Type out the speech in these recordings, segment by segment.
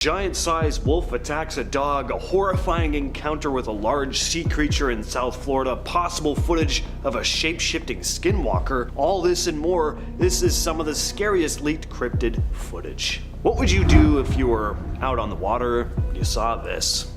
Giant-sized wolf attacks a dog, a horrifying encounter with a large sea creature in South Florida, possible footage of a shape-shifting skinwalker, all this and more. This is some of the scariest leaked cryptid footage. What would you do if you were out on the water and you saw this?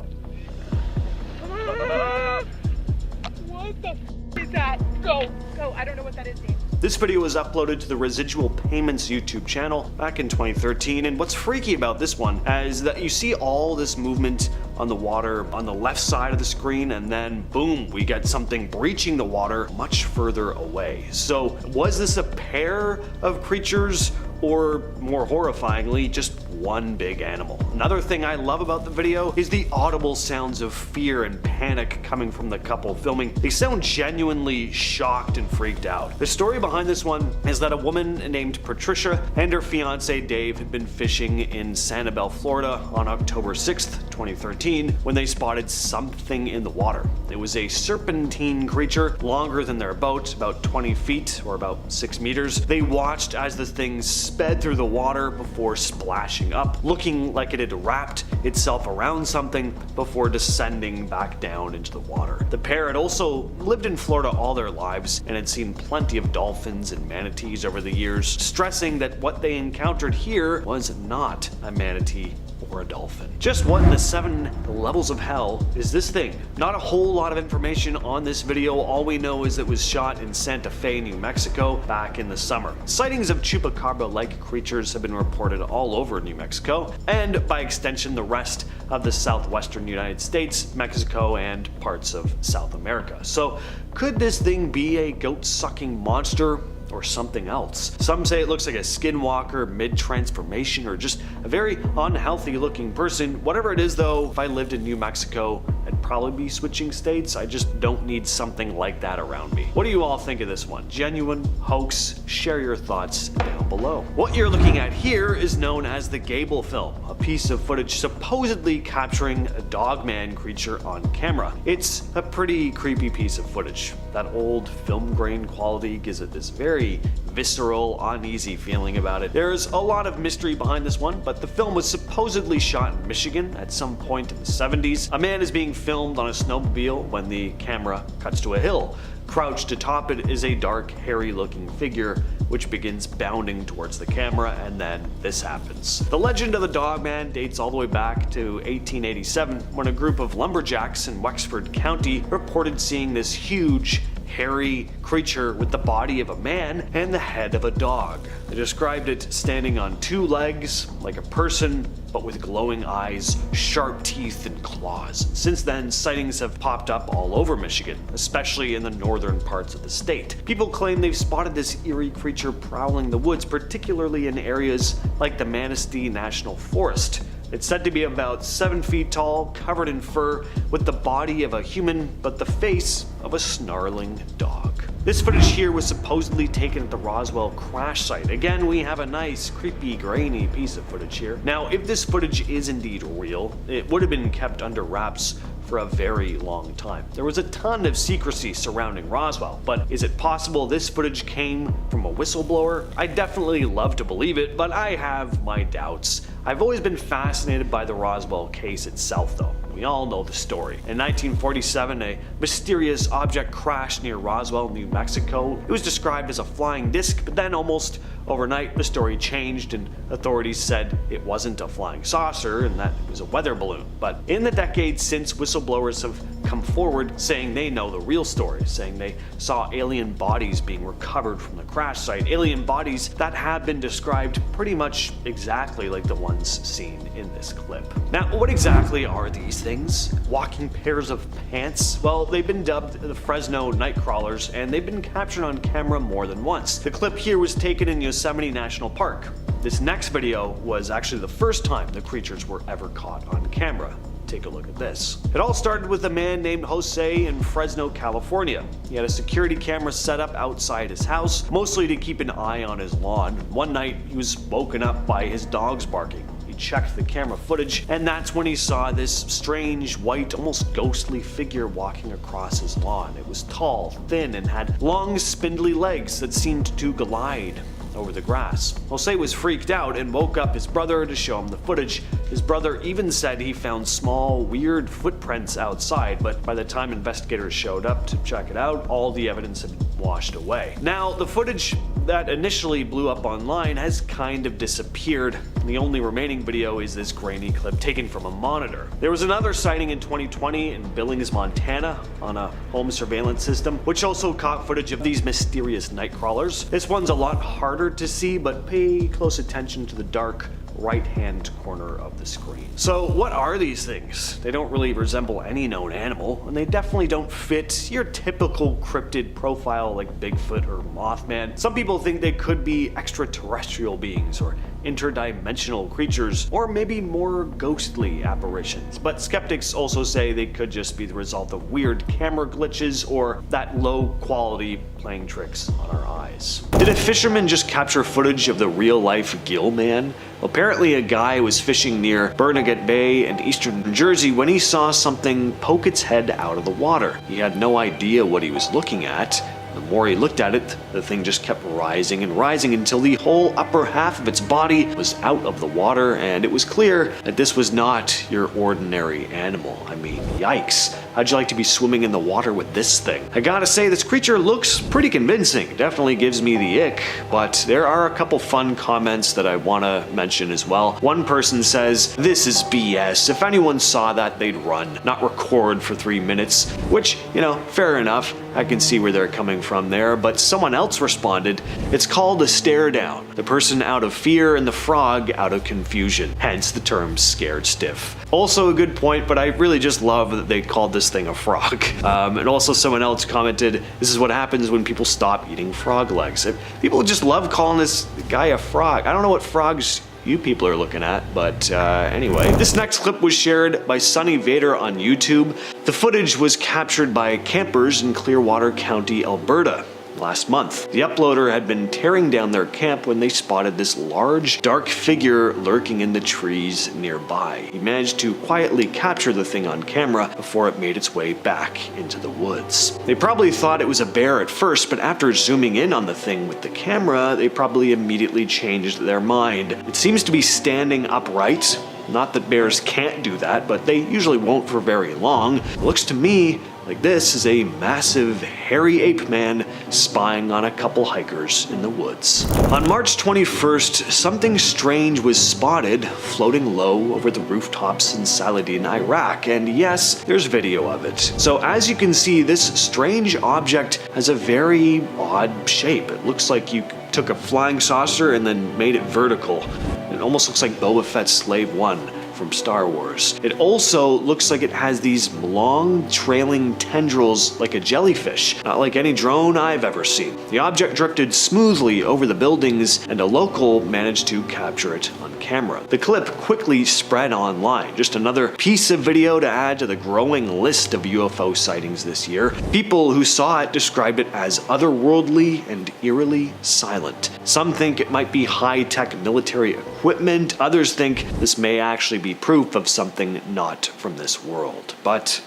What the f is that? Go, I don't know what that is, Dave. This video was uploaded to the Residual Payments YouTube channel back in 2013, and what's freaky about this one is that you see all this movement on the water on the left side of the screen, and then boom, we get something breaching the water much further away. So was this a pair of creatures, or more horrifyingly, just one big animal? Another thing I love about the video is the audible sounds of fear and panic coming from the couple filming. They sound genuinely shocked and freaked out. The story behind this one is that a woman named Patricia and her fiance Dave had been fishing in Sanibel, Florida on October 6th, 2013, when they spotted something in the water. It was a serpentine creature, longer than their boat, about 20 feet or about 6 meters. They watched as the thing sped through the water before splashing up, looking like it had wrapped itself around something before descending back down into the water. The pair had also lived in Florida all their lives and had seen plenty of dolphins and manatees over the years, stressing that what they encountered here was not a manatee or a dolphin. Just what in the 7 levels of hell is this thing? Not a whole lot of information on this video. All we know is it was shot in Santa Fe, New Mexico back in the summer. Sightings of chupacabra-like creatures have been reported all over New Mexico, and by extension the rest of the southwestern United States, Mexico, and parts of South America. So could this thing be a goat-sucking monster or something else? Some say it looks like a skinwalker mid-transformation, or just a very unhealthy looking person. Whatever it is though, if I lived in New Mexico, I'd probably be switching states. I just don't need something like that around me. What do you all think of this one? Genuine? Hoax? Share your thoughts down below. What you're looking at here is known as the Gable film, a piece of footage supposedly capturing a dogman creature on camera. It's a pretty creepy piece of footage. That old film grain quality gives it this very visceral, uneasy feeling about it. There's a lot of mystery behind this one, but the film was supposedly shot in Michigan at some point in the 70s. A man is being filmed on a snowmobile when the camera cuts to a hill. Crouched atop it is a dark, hairy-looking figure which begins bounding towards the camera, and then this happens. The legend of the Dogman dates all the way back to 1887, when a group of lumberjacks in Wexford County reported seeing this huge, hairy creature with the body of a man and the head of a dog. They described it standing on 2 legs, like a person, but with glowing eyes, sharp teeth, and claws. Since then, sightings have popped up all over Michigan, especially in the northern parts of the state. People claim they've spotted this eerie creature prowling the woods, particularly in areas like the Manistee National Forest. It's said to be about 7 feet tall, covered in fur, with the body of a human, but the face of a snarling dog. This footage here was supposedly taken at the Roswell crash site. Again, we have a nice, creepy, grainy piece of footage here. Now, if this footage is indeed real, it would have been kept under wraps for a very long time. There was a ton of secrecy surrounding Roswell, but is it possible this footage came from a whistleblower? I definitely love to believe it, but I have my doubts. I've always been fascinated by the Roswell case itself though. We all know the story. In 1947, a mysterious object crashed near Roswell, New Mexico. It was described as a flying disc, but then almost overnight the story changed and authorities said it wasn't a flying saucer and that it was a weather balloon. But in the decades since, whistleblowers have come forward saying they know the real story, saying they saw alien bodies being recovered from the crash site, alien bodies that have been described pretty much exactly like the ones seen in this clip. Now, what exactly are these things? Walking pairs of pants? Well, they've been dubbed the Fresno Nightcrawlers, and they've been captured on camera more than once. The clip here was taken in Yosemite National Park. This next video was actually the first time the creatures were ever caught on camera. Take a look at this. It all started with a man named Jose in Fresno, California. He had a security camera set up outside his house, mostly to keep an eye on his lawn. One night, he was woken up by his dogs barking. He checked the camera footage, and that's when he saw this strange, white, almost ghostly figure walking across his lawn. It was tall, thin, and had long, spindly legs that seemed to glide over the grass. Jose was freaked out and woke up his brother to show him the footage. His brother even said he found small, weird footprints outside, but by the time investigators showed up to check it out, all the evidence had washed away. Now, the footage that initially blew up online has kind of disappeared. The only remaining video is this grainy clip taken from a monitor. There was another sighting in 2020 in Billings, Montana, on a home surveillance system, which also caught footage of these mysterious night crawlers. This one's a lot harder to see, but pay close attention to the dark right-hand corner of the screen. So what are these things? They don't really resemble any known animal, and they definitely don't fit your typical cryptid profile like Bigfoot or Mothman. Some people think they could be extraterrestrial beings or interdimensional creatures, or maybe more ghostly apparitions. But skeptics also say they could just be the result of weird camera glitches or that low quality playing tricks on our eyes. Did a fisherman just capture footage of the real-life gill man? Apparently a guy was fishing near Barnegat Bay in eastern New Jersey when he saw something poke its head out of the water. He had no idea what he was looking at. The more he looked at it, the thing just kept rising and rising until the whole upper half of its body was out of the water, and it was clear that this was not your ordinary animal. I mean, yikes. How'd you like to be swimming in the water with this thing? I gotta say, this creature looks pretty convincing. Definitely gives me the ick, but there are a couple fun comments that I wanna mention as well. One person says, "This is BS. If anyone saw that, they'd run, not record for 3 minutes," which, you know, fair enough. I can see where they're coming from there, but someone else responded, "It's called a stare down. The person out of fear and the frog out of confusion. Hence the term scared stiff." Also a good point, but I really just love that they called this thing a frog. And also someone else commented, "This is what happens when people stop eating frog legs." People just love calling this guy a frog. I don't know what frogs you people are looking at, but anyway. This next clip was shared by Sunny Vader on YouTube. The footage was captured by campers in Clearwater County, Alberta last month. The uploader had been tearing down their camp when they spotted this large, dark figure lurking in the trees nearby. He managed to quietly capture the thing on camera before it made its way back into the woods. They probably thought it was a bear at first, but after zooming in on the thing with the camera, they probably immediately changed their mind. It seems to be standing upright. Not that bears can't do that, but they usually won't for very long. It looks to me like this is a massive, hairy ape man spying on a couple hikers in the woods. On March 21st, something strange was spotted floating low over the rooftops in Saladin, Iraq, and yes, there's video of it. So as you can see, this strange object has a very odd shape. It looks like you took a flying saucer and then made it vertical. It almost looks like Boba Fett's Slave One from Star Wars. It also looks like it has these long trailing tendrils like a jellyfish, not like any drone I've ever seen. The object drifted smoothly over the buildings and a local managed to capture it on camera. The clip quickly spread online, just another piece of video to add to the growing list of UFO sightings this year. People who saw it described it as otherworldly and eerily silent. Some think it might be high-tech military equipment, others think this may actually be proof of something not from this world. But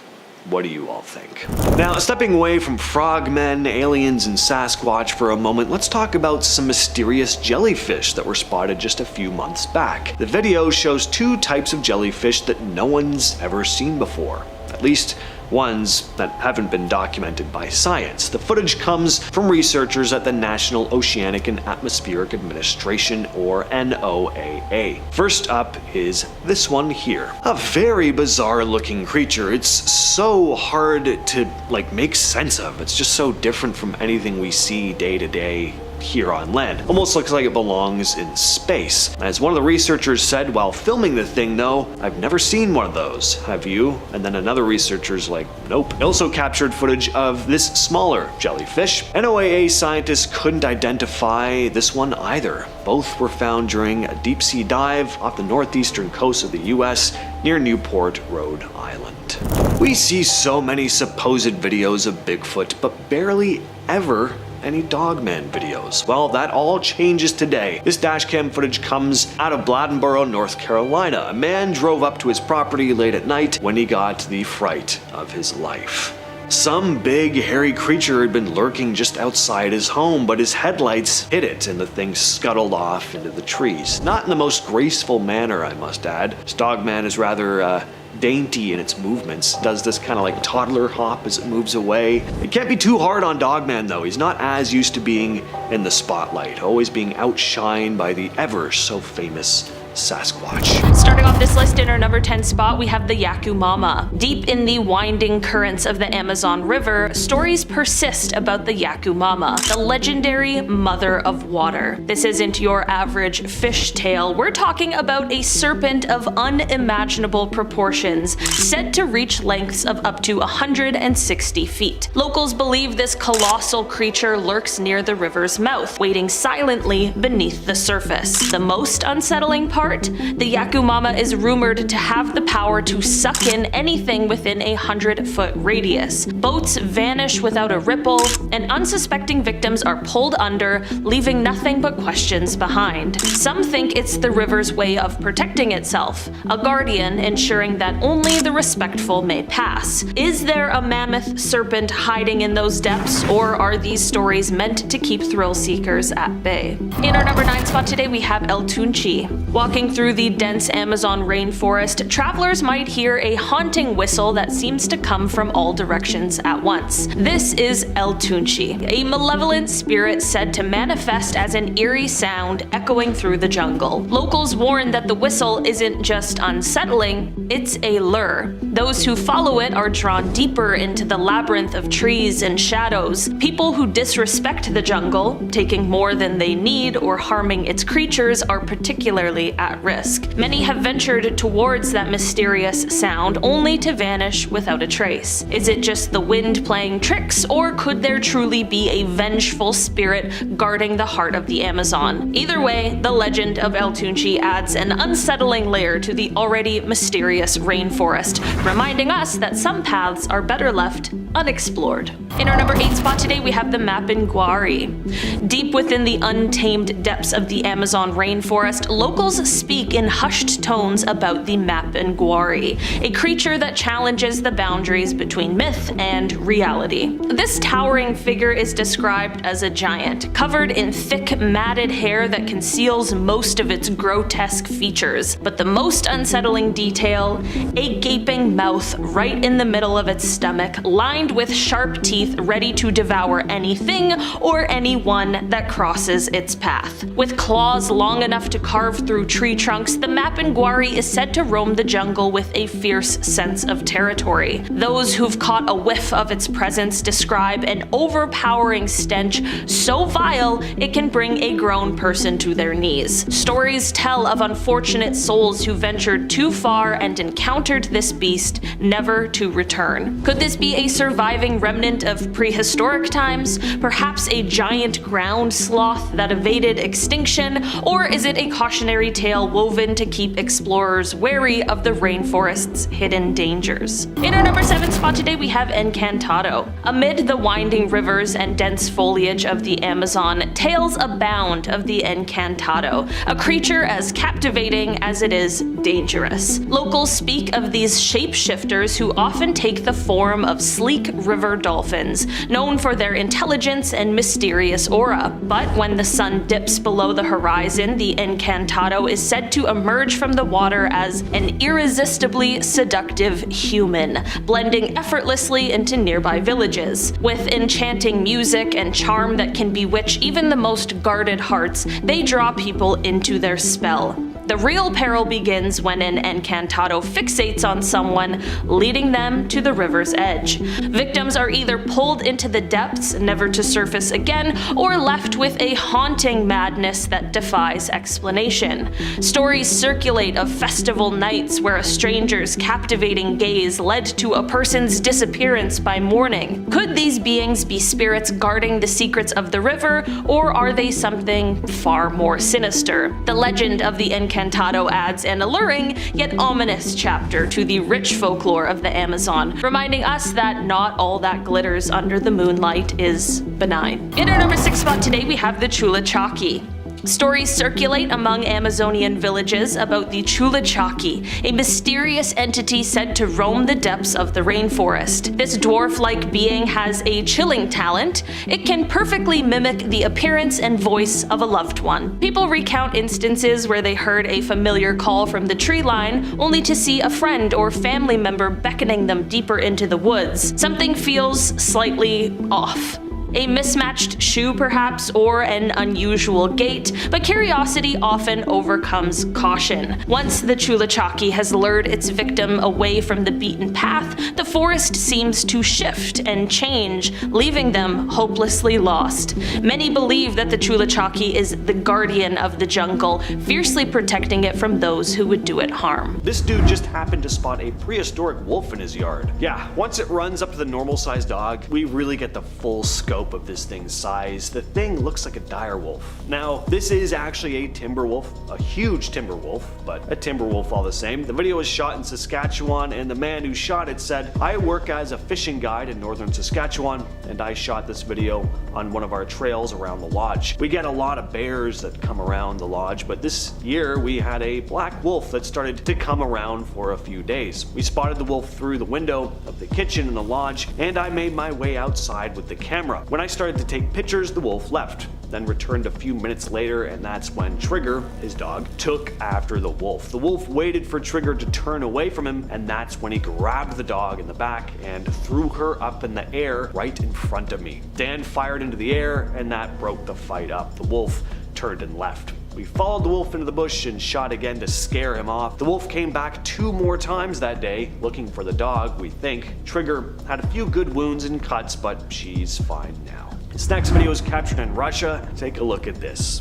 what do you all think? Now, stepping away from frogmen, aliens, and Sasquatch for a moment, let's talk about some mysterious jellyfish that were spotted just a few months back. The video shows two types of jellyfish that no one's ever seen before. At least ones that haven't been documented by science. The footage comes from researchers at the National Oceanic and Atmospheric Administration, or NOAA. First up is this one here. A very bizarre looking creature. It's so hard to make sense of. It's just so different from anything we see day to day here on land. Almost looks like it belongs in space. As one of the researchers said while filming the thing though, "I've never seen one of those. Have you?" And then another researcher's like, "Nope." It also captured footage of this smaller jellyfish. NOAA scientists couldn't identify this one either. Both were found during a deep sea dive off the northeastern coast of the US near Newport, Rhode Island. We see so many supposed videos of Bigfoot, but barely ever any dogman videos. Well, that all changes today. This dashcam footage comes out of Bladensboro, North Carolina. A man drove up to his property late at night when he got the fright of his life. Some big, hairy creature had been lurking just outside his home, but his headlights hit it and the thing scuttled off into the trees. Not in the most graceful manner, I must add. This dogman is rather, dainty in its movements, does this kind of like toddler hop as it moves away. It can't be too hard on Dogman though, he's not as used to being in the spotlight, always being outshined by the ever so famous Sasquatch. Starting off this list in our number 10 spot, we have the Yakumama. Deep in the winding currents of the Amazon River, stories persist about the Yakumama, the legendary mother of water. This isn't your average fish tale. We're talking about a serpent of unimaginable proportions, said to reach lengths of up to 160 feet. Locals believe this colossal creature lurks near the river's mouth, waiting silently beneath the surface. The most unsettling part, the Yakumama is rumored to have the power to suck in anything within a 100-foot radius. Boats vanish without a ripple, and unsuspecting victims are pulled under, leaving nothing but questions behind. Some think it's the river's way of protecting itself, a guardian ensuring that only the respectful may pass. Is there a mammoth serpent hiding in those depths, or are these stories meant to keep thrill seekers at bay? In our number 9 spot today, we have El Tunchi. Walking through the dense Amazon rainforest, travelers might hear a haunting whistle that seems to come from all directions at once. This is El Tunchi, a malevolent spirit said to manifest as an eerie sound echoing through the jungle. Locals warn that the whistle isn't just unsettling, it's a lure. Those who follow it are drawn deeper into the labyrinth of trees and shadows. People who disrespect the jungle, taking more than they need or harming its creatures, are particularly at risk. Many have ventured towards that mysterious sound only to vanish without a trace. Is it just the wind playing tricks, or could there truly be a vengeful spirit guarding the heart of the Amazon? Either way, the legend of El Tunchi adds an unsettling layer to the already mysterious rainforest, reminding us that some paths are better left unexplored. In our number 8 spot today, we have the Mapinguari. Deep within the untamed depths of the Amazon rainforest, locals speak in hushed tones about the Mapinguari, a creature that challenges the boundaries between myth and reality. This towering figure is described as a giant, covered in thick, matted hair that conceals most of its grotesque features. But the most unsettling detail, a gaping mouth right in the middle of its stomach, lined with sharp teeth ready to devour anything or anyone that crosses its path. With claws long enough to carve through tree trunks, the Mapinguari is said to roam the jungle with a fierce sense of territory. Those who've caught a whiff of its presence describe an overpowering stench so vile it can bring a grown person to their knees. Stories tell of unfortunate souls who ventured too far and encountered this beast, never to return. Could this be a surviving remnant of prehistoric times? Perhaps a giant ground sloth that evaded extinction? Or is it a cautionary tale woven to keep explorers wary of the rainforest's hidden dangers? In our number 7 spot today, we have Encantado. Amid the winding rivers and dense foliage of the Amazon, tales abound of the Encantado, a creature as captivating as it is dangerous. Locals speak of these shapeshifters who often take the form of sleek river dolphins, known for their intelligence and mysterious aura. But when the sun dips below the horizon, the Encantado is said to emerge from the water as an irresistibly seductive human, blending effortlessly into nearby villages. With enchanting music and charm that can bewitch even the most guarded hearts, they draw people into their spell. The real peril begins when an Encantado fixates on someone, leading them to the river's edge. Victims are either pulled into the depths, never to surface again, or left with a haunting madness that defies explanation. Stories circulate of festival nights where a stranger's captivating gaze led to a person's disappearance by morning. Could these beings be spirits guarding the secrets of the river, or are they something far more sinister? The legend of the Encantado adds an alluring yet ominous chapter to the rich folklore of the Amazon, reminding us that not all that glitters under the moonlight is benign. In our number 6 spot today, we have the Chulachaki. Stories circulate among Amazonian villages about the Chulachaki, a mysterious entity said to roam the depths of the rainforest. This dwarf-like being has a chilling talent. It can perfectly mimic the appearance and voice of a loved one. People recount instances where they heard a familiar call from the tree line, only to see a friend or family member beckoning them deeper into the woods. Something feels slightly off. A mismatched shoe perhaps, or an unusual gait, but curiosity often overcomes caution. Once the Chulachaki has lured its victim away from the beaten path, the forest seems to shift and change, leaving them hopelessly lost. Many believe that the Chulachaki is the guardian of the jungle, fiercely protecting it from those who would do it harm. This dude just happened to spot a prehistoric wolf in his yard. Yeah, once it runs up to the normal sized dog, we really get the full scope of this thing's size. The thing looks like a dire wolf. Now, this is actually a timber wolf, a huge timber wolf, but a timber wolf all the same. The video was shot in Saskatchewan, and the man who shot it said, "I work as a fishing guide in northern Saskatchewan, and I shot this video on one of our trails around the lodge. We get a lot of bears that come around the lodge, but this year we had a black wolf that started to come around for a few days. We spotted the wolf through the window of the kitchen in the lodge, and I made my way outside with the camera. When I started to take pictures, the wolf left, then returned a few minutes later, and that's when Trigger, his dog, took after the wolf. The wolf waited for Trigger to turn away from him, and that's when he grabbed the dog in the back and threw her up in the air right in front of me. Dan fired into the air, and that broke the fight up. The wolf turned and left. We followed the wolf into the bush and shot again to scare him off. The wolf came back 2 more times that day, looking for the dog, we think. Trigger had a few good wounds and cuts, but she's fine now. This next video is captured in Russia. Take a look at this.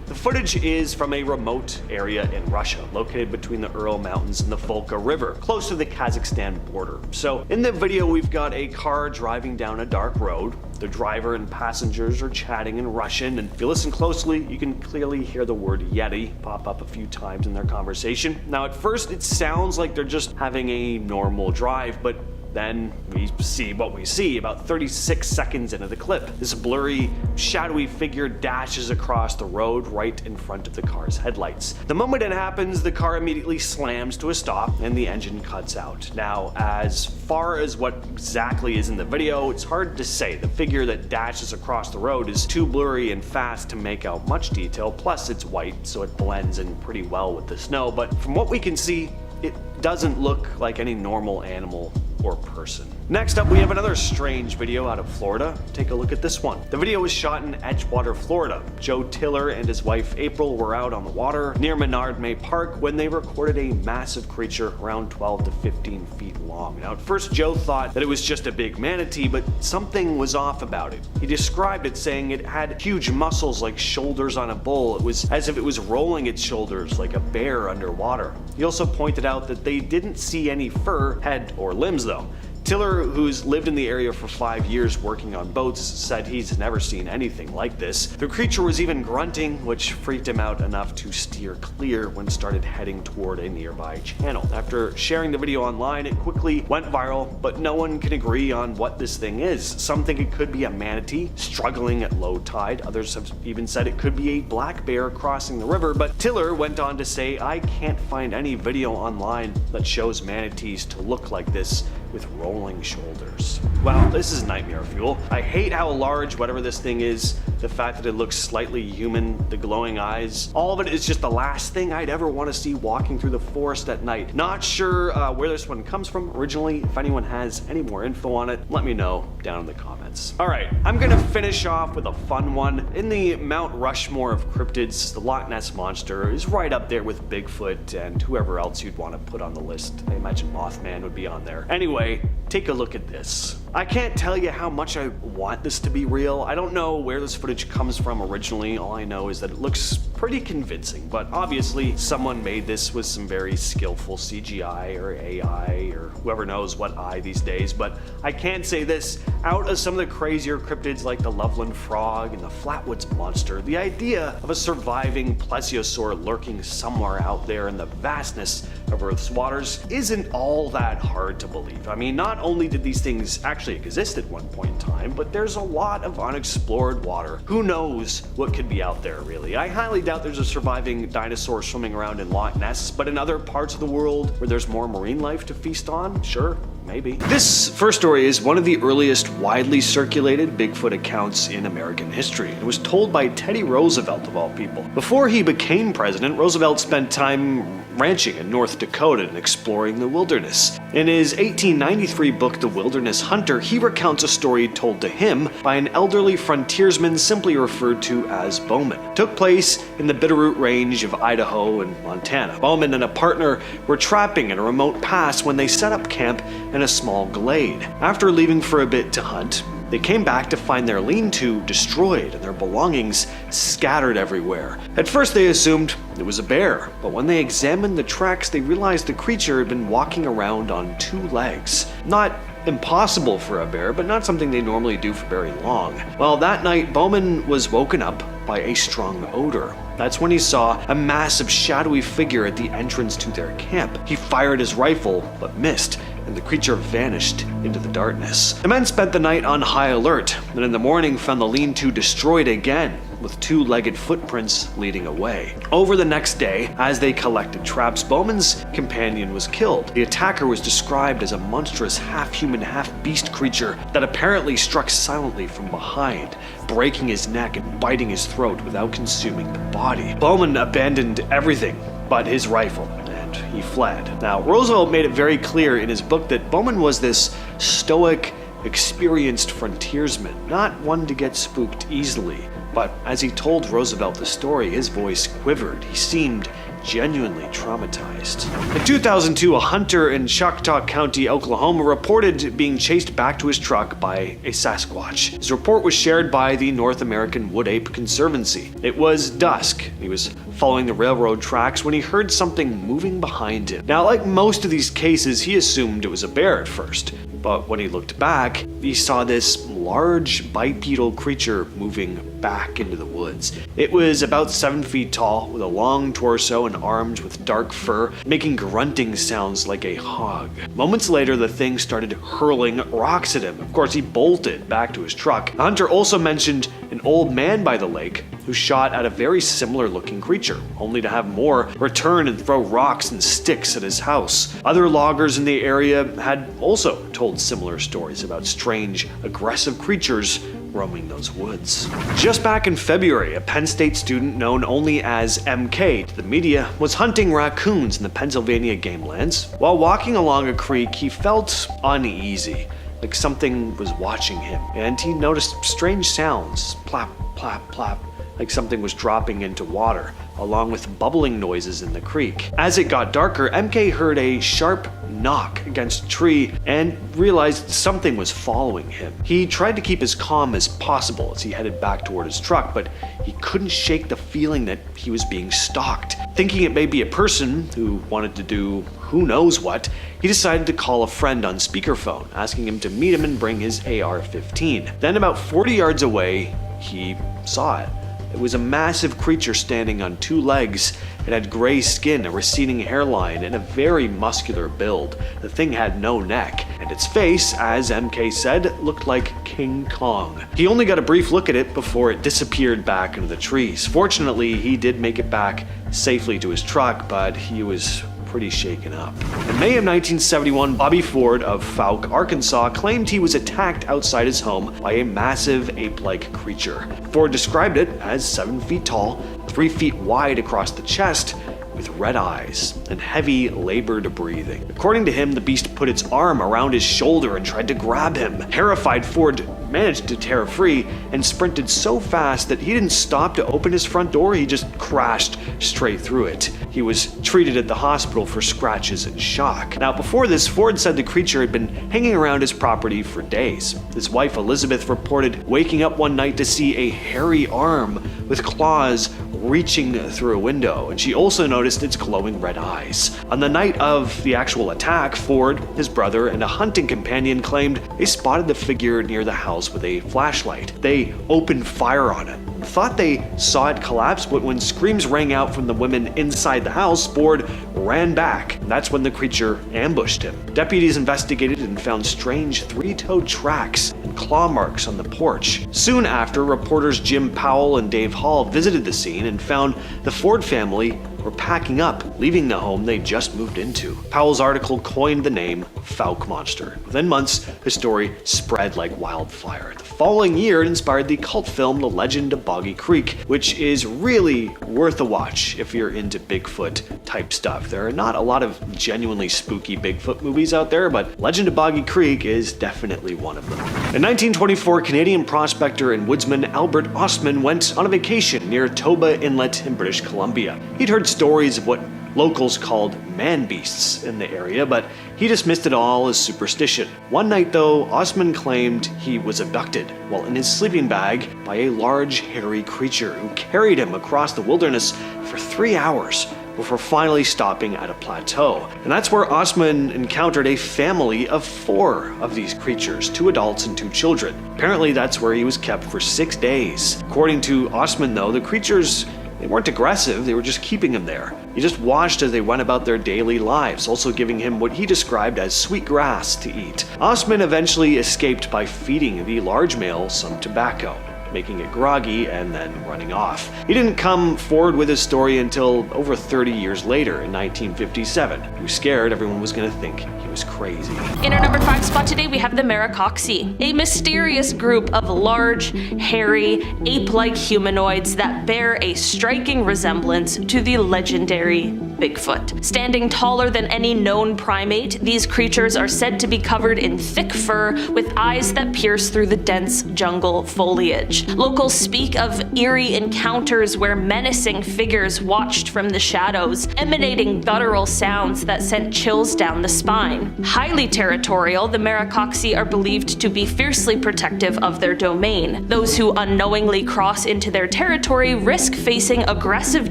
The footage is from a remote area in Russia, located between the Ural Mountains and the Volga River, close to the Kazakhstan border. So in the video, we've got a car driving down a dark road. The driver and passengers are chatting in Russian, and if you listen closely, you can clearly hear the word Yeti pop up a few times in their conversation. Now at first, it sounds like they're just having a normal drive, but then we see what we see about 36 seconds into the clip. This blurry, shadowy figure dashes across the road right in front of the car's headlights. The moment it happens, the car immediately slams to a stop and the engine cuts out. Now, as far as what exactly is in the video, it's hard to say. The figure that dashes across the road is too blurry and fast to make out much detail, plus it's white, so it blends in pretty well with the snow. But from what we can see, it doesn't look like any normal animal or person. Next up, we have another strange video out of Florida. Take a look at this one. The video was shot in Edgewater, Florida. Joe Tiller and his wife April were out on the water near Menard May Park when they recorded a massive creature around 12 to 15 feet long. Now at first, Joe thought that it was just a big manatee, but something was off about it. He described it saying it had huge muscles like shoulders on a bull. It was as if it was rolling its shoulders like a bear underwater. He also pointed out that they didn't see any fur, head, or limbs though. Tiller, who's lived in the area for 5 years working on boats, said he's never seen anything like this. The creature was even grunting, which freaked him out enough to steer clear when it started heading toward a nearby channel. After sharing the video online, it quickly went viral, but no one can agree on what this thing is. Some think it could be a manatee struggling at low tide. Others have even said it could be a black bear crossing the river, but Tiller went on to say, "I can't find any video online that shows manatees to look like this with rolling shoulders." Wow, this is nightmare fuel. I hate how large whatever this thing is, the fact that it looks slightly human, the glowing eyes, all of it is just the last thing I'd ever want to see walking through the forest at night. Not sure where this one comes from originally. If anyone has any more info on it, let me know down in the comments. Alright, I'm gonna finish off with a fun one. In the Mount Rushmore of cryptids, the Loch Ness Monster is right up there with Bigfoot and whoever else you'd want to put on the list. I imagine Mothman would be on there. Anyway, take a look at this. I can't tell you how much I want this to be real. I don't know where this footage comes from originally. All I know is that it looks pretty convincing, but obviously someone made this with some very skillful CGI or AI or whoever knows what eye these days. But I can say this, out of some of the crazier cryptids like the Loveland frog and the Flatwoods monster, the idea of a surviving plesiosaur lurking somewhere out there in the vastness of Earth's waters isn't all that hard to believe. I mean, not only did these things actually exist at one point in time, but there's a lot of unexplored water. Who knows what could be out there, really? I highly doubt there's a surviving dinosaur swimming around in Loch Ness, but in other parts of the world where there's more marine life to feast on, sure. Maybe. This first story is one of the earliest widely circulated Bigfoot accounts in American history. It was told by Teddy Roosevelt, of all people. Before he became president, Roosevelt spent time ranching in North Dakota and exploring the wilderness. In his 1893 book, The Wilderness Hunter, he recounts a story told to him by an elderly frontiersman simply referred to as Bowman. It took place in the Bitterroot Range of Idaho and Montana. Bowman and a partner were trapping in a remote pass when they set up camp in a small glade. After leaving for a bit to hunt, they came back to find their lean-to destroyed and their belongings scattered everywhere. At first they assumed it was a bear, but when they examined the tracks they realized the creature had been walking around on 2 legs. Not impossible for a bear, but not something they normally do for very long. Well, that night Bowman was woken up by a strong odor. That's when he saw a massive shadowy figure at the entrance to their camp. He fired his rifle, but missed, and the creature vanished into the darkness. The men spent the night on high alert, and in the morning found the lean-to destroyed again, with 2-legged footprints leading away. Over the next day, as they collected traps, Bowman's companion was killed. The attacker was described as a monstrous half-human, half-beast creature that apparently struck silently from behind, breaking his neck and biting his throat without consuming the body. Bowman abandoned everything but his rifle, and he fled. Now, Roosevelt made it very clear in his book that Bowman was this stoic, experienced frontiersman, not one to get spooked easily. But as he told Roosevelt the story, his voice quivered. He seemed genuinely traumatized. In 2002, a hunter in Choctaw County, Oklahoma, reported being chased back to his truck by a Sasquatch. His report was shared by the North American Wood Ape Conservancy. It was dusk. He was following the railroad tracks when he heard something moving behind him. Now, like most of these cases, he assumed it was a bear at first. But when he looked back, he saw this large bipedal creature moving back into the woods. It was about 7 feet tall, with a long torso and arms with dark fur, making grunting sounds like a hog. Moments later, the thing started hurling rocks at him. Of course, he bolted back to his truck. The hunter also mentioned an old man by the lake who shot at a very similar looking creature, only to have more return and throw rocks and sticks at his house. Other loggers in the area had also told similar stories about strange, aggressive creatures roaming those woods. Just back in February, a Penn State student known only as MK to the media was hunting raccoons in the Pennsylvania game lands. While walking along a creek, he felt uneasy, like something was watching him, and he noticed strange sounds, plap, plap, plap, like something was dropping into water, along with bubbling noises in the creek. As it got darker, MK heard a sharp knock against a tree and realized something was following him. He tried to keep as calm as possible as he headed back toward his truck, but he couldn't shake the feeling that he was being stalked. Thinking it may be a person who wanted to do who knows what, he decided to call a friend on speakerphone, asking him to meet him and bring his AR-15. Then about 40 yards away, he saw it. It was a massive creature standing on 2 legs. It had gray skin, a receding hairline, and a very muscular build. The thing had no neck, and its face, as MK said, looked like King Kong. He only got a brief look at it before it disappeared back into the trees. Fortunately, he did make it back safely to his truck, but he was pretty shaken up. In May of 1971, Bobby Ford of Fouke, Arkansas, claimed he was attacked outside his home by a massive ape-like creature. Ford described it as 7 feet tall, 3 feet wide across the chest, with red eyes and heavy, labored breathing. According to him, the beast put its arm around his shoulder and tried to grab him. Terrified, Ford managed to tear free and sprinted so fast that he didn't stop to open his front door, he just crashed straight through it. He was treated at the hospital for scratches and shock. Now, before this, Ford said the creature had been hanging around his property for days. His wife, Elizabeth, reported waking up one night to see a hairy arm with claws reaching through a window, and she also noticed its glowing red eyes. On the night of the actual attack, Ford, his brother, and a hunting companion claimed they spotted the figure near the house with a flashlight. They opened fire on it. Thought they saw it collapse, but when screams rang out from the women inside the house, Ford ran back. That's when the creature ambushed him. Deputies investigated and found strange three-toed tracks and claw marks on the porch. Soon after, reporters Jim Powell and Dave Hall visited the scene and found the Ford family were packing up, leaving the home they just moved into. Powell's article coined the name Fouke Monster. Within months, the story spread like wildfire. The following year, it inspired the cult film The Legend of Boggy Creek, which is really worth a watch if you're into Bigfoot type stuff. There are not a lot of genuinely spooky Bigfoot movies out there, but Legend of Boggy Creek is definitely one of them. In 1924, Canadian prospector and woodsman Albert Ostman went on a vacation near Toba Inlet in British Columbia. He'd heard stories of what locals called man-beasts in the area, but he dismissed it all as superstition. One night though, Ostman claimed he was abducted while in his sleeping bag by a large hairy creature who carried him across the wilderness for 3 hours before finally stopping at a plateau. And that's where Ostman encountered a family of 4 of these creatures, 2 adults and 2 children. Apparently that's where he was kept for 6 days. According to Ostman though, the creatures, they weren't aggressive, they were just keeping him there. He just watched as they went about their daily lives, also giving him what he described as sweet grass to eat. Ostman eventually escaped by feeding the large male some tobacco, making it groggy and then running off. He didn't come forward with his story until over 30 years later in 1957. He was scared everyone was going to think he was crazy. In our number 5 spot today, we have the Maracoxy, a mysterious group of large, hairy, ape-like humanoids that bear a striking resemblance to the legendary Bigfoot. Standing taller than any known primate, these creatures are said to be covered in thick fur with eyes that pierce through the dense jungle foliage. Locals speak of eerie encounters where menacing figures watched from the shadows, emanating guttural sounds that sent chills down the spine. Highly territorial, the Maracoxy are believed to be fiercely protective of their domain. Those who unknowingly cross into their territory risk facing aggressive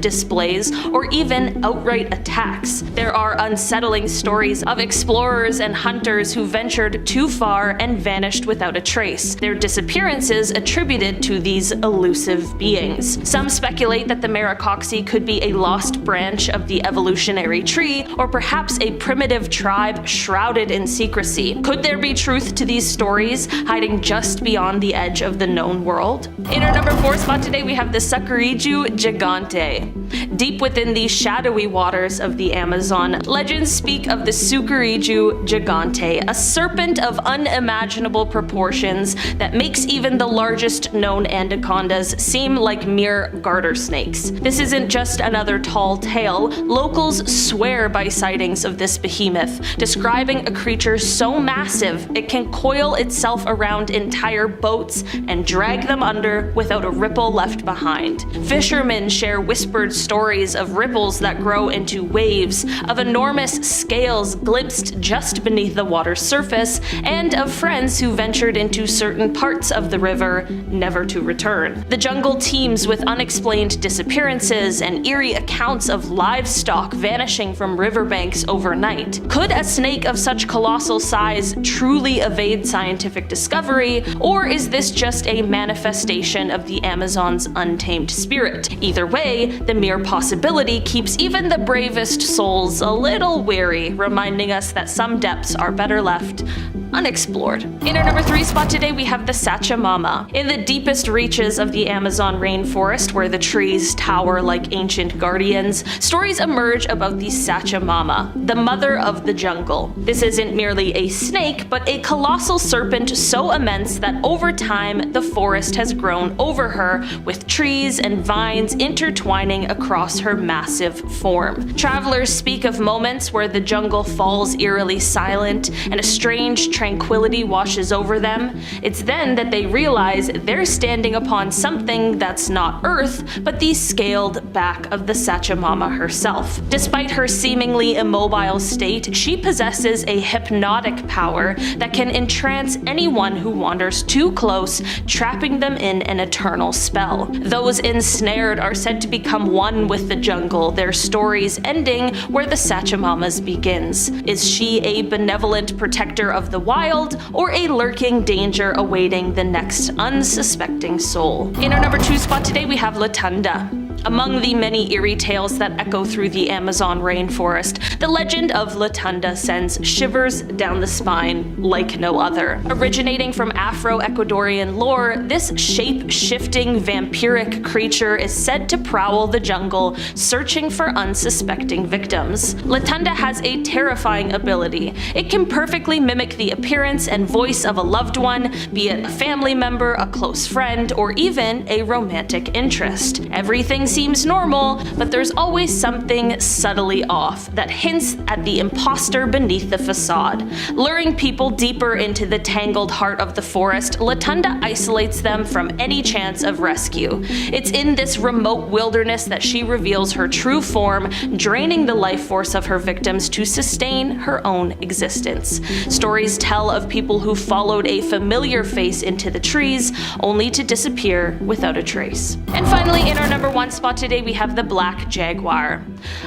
displays or even outright attacks. There are unsettling stories of explorers and hunters who ventured too far and vanished without a trace, their disappearances attributed to these elusive beings. Some speculate that the Maracoxy could be a lost branch of the evolutionary tree, or perhaps a primitive tribe shrouded in secrecy. Could there be truth to these stories, hiding just beyond the edge of the known world? In our number 4 spot today, we have the Sucuriju gigante. Deep within the shadowy waters of the Amazon, legends speak of the Sucuriju gigante, a serpent of unimaginable proportions that makes even the largest known anacondas seem like mere garter snakes. This isn't just another tall tale. Locals swear by sightings of this behemoth, describing a creature so massive it can coil itself around entire boats and drag them under without a ripple left behind. Fishermen share whispered stories of ripples that grow into waves, of enormous scales glimpsed just beneath the water's surface, and of friends who ventured into certain parts of the river, never to return. The jungle teems with unexplained disappearances and eerie accounts of livestock vanishing from riverbanks overnight. Could a snake of such colossal size truly evade scientific discovery, or is this just a manifestation of the Amazon's untamed spirit? Either way, the mere possibility keeps even the bravest souls a little weary, reminding us that some depths are better left unexplored. In our number 3 spot today, we have the Sachamama. In the deepest reaches of the Amazon rainforest, where the trees tower like ancient guardians, stories emerge about the Sachamama, the mother of the jungle. This isn't merely a snake, but a colossal serpent so immense that over time the forest has grown over her, with trees and vines intertwining across her massive form. Travelers speak of moments where the jungle falls eerily silent and a strange tranquility washes over them. It's then that they realize they're standing upon something that's not Earth, but the scaled back of the Sachamama herself. Despite her seemingly immobile state, she possesses a hypnotic power that can entrance anyone who wanders too close, trapping them in an eternal spell. Those ensnared are said to become one with the jungle, their stories ending where the Sachamama's begins. Is she a benevolent protector of the wild, or a lurking danger awaiting the next unsuspecting soul? In our number 2 spot today, we have Latunda. Among the many eerie tales that echo through the Amazon rainforest, the legend of Latunda sends shivers down the spine like no other. Originating from Afro-Ecuadorian lore, this shape-shifting vampiric creature is said to prowl the jungle, searching for unsuspecting victims. Latunda has a terrifying ability. It can perfectly mimic the appearance and voice of a loved one, be it a family member, a close friend, or even a romantic interest. Everything seems normal, but there's always something subtly off that hints at the imposter beneath the facade. Luring people deeper into the tangled heart of the forest, Latunda isolates them from any chance of rescue. It's in this remote wilderness that she reveals her true form, draining the life force of her victims to sustain her own existence. Stories tell of people who followed a familiar face into the trees, only to disappear without a trace. And finally, in our number 1 spot today, we have the black jaguar.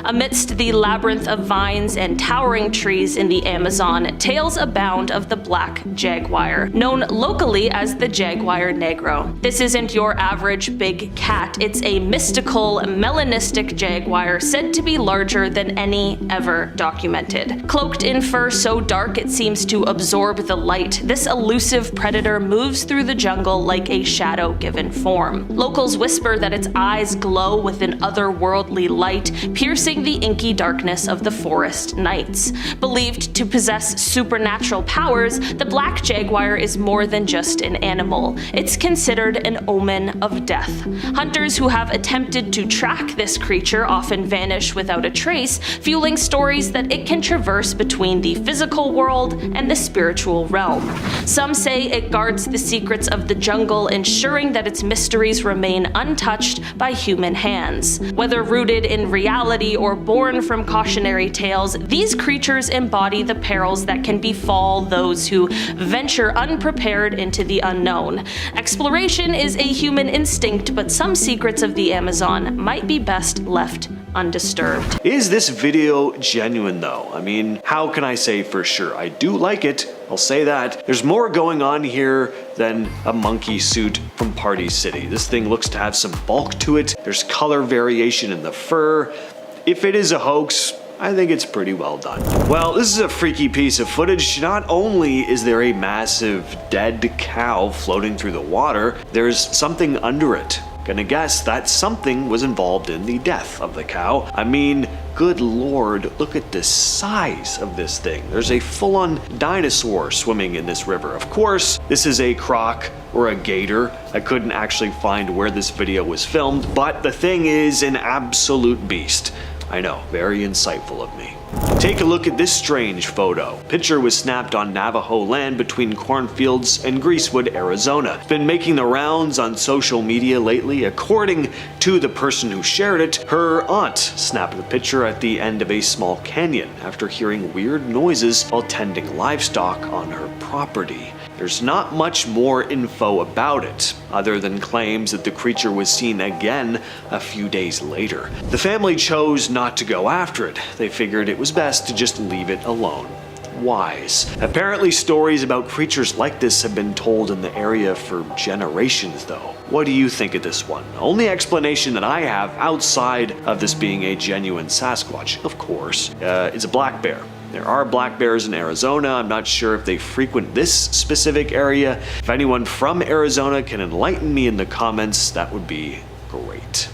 Amidst the labyrinth of vines and towering trees in the Amazon, tales abound of the black jaguar, known locally as the jaguar negro. This isn't your average big cat, it's a mystical, melanistic jaguar said to be larger than any ever documented. Cloaked in fur so dark it seems to absorb the light, this elusive predator moves through the jungle like a shadow given form. Locals whisper that its eyes glow with an otherworldly light, piercing the inky darkness of the forest nights. Believed to possess supernatural powers, the black jaguar is more than just an animal. It's considered an omen of death. Hunters who have attempted to track this creature often vanish without a trace, fueling stories that it can traverse between the physical world and the spiritual realm. Some say it guards the secrets of the jungle, ensuring that its mysteries remain untouched by human hands. Whether rooted in reality or born from cautionary tales, these creatures embody the perils that can befall those who venture unprepared into the unknown. Exploration is a human instinct, but some secrets of the Amazon might be best left undisturbed. Is this video genuine though? I mean, how can I say for sure? I do like it, I'll say that. There's more going on here than a monkey suit from Party City. This thing looks to have some bulk to it. There's color variation in the fur. If it is a hoax, I think it's pretty well done. Well, this is a freaky piece of footage. Not only is there a massive dead cow floating through the water, there's something under it. Gonna guess that something was involved in the death of the cow. I mean, good lord, look at the size of this thing. There's a full-on dinosaur swimming in this river. Of course, this is a croc or a gator. I couldn't actually find where this video was filmed, but the thing is an absolute beast. I know, very insightful of me. Take a look at this strange photo. Picture was snapped on Navajo land between cornfields and Greasewood, Arizona. It's been making the rounds on social media lately. According to the person who shared it, her aunt snapped the picture at the end of a small canyon after hearing weird noises while tending livestock on her property. There's not much more info about it, other than claims that the creature was seen again a few days later. The family chose not to go after it. They figured it was best to just leave it alone. Wise. Apparently stories about creatures like this have been told in the area for generations though. What do you think of this one? Only explanation that I have outside of this being a genuine Sasquatch, of course, is a black bear. There are black bears in Arizona. I'm not sure if they frequent this specific area. If anyone from Arizona can enlighten me in the comments, that would be great.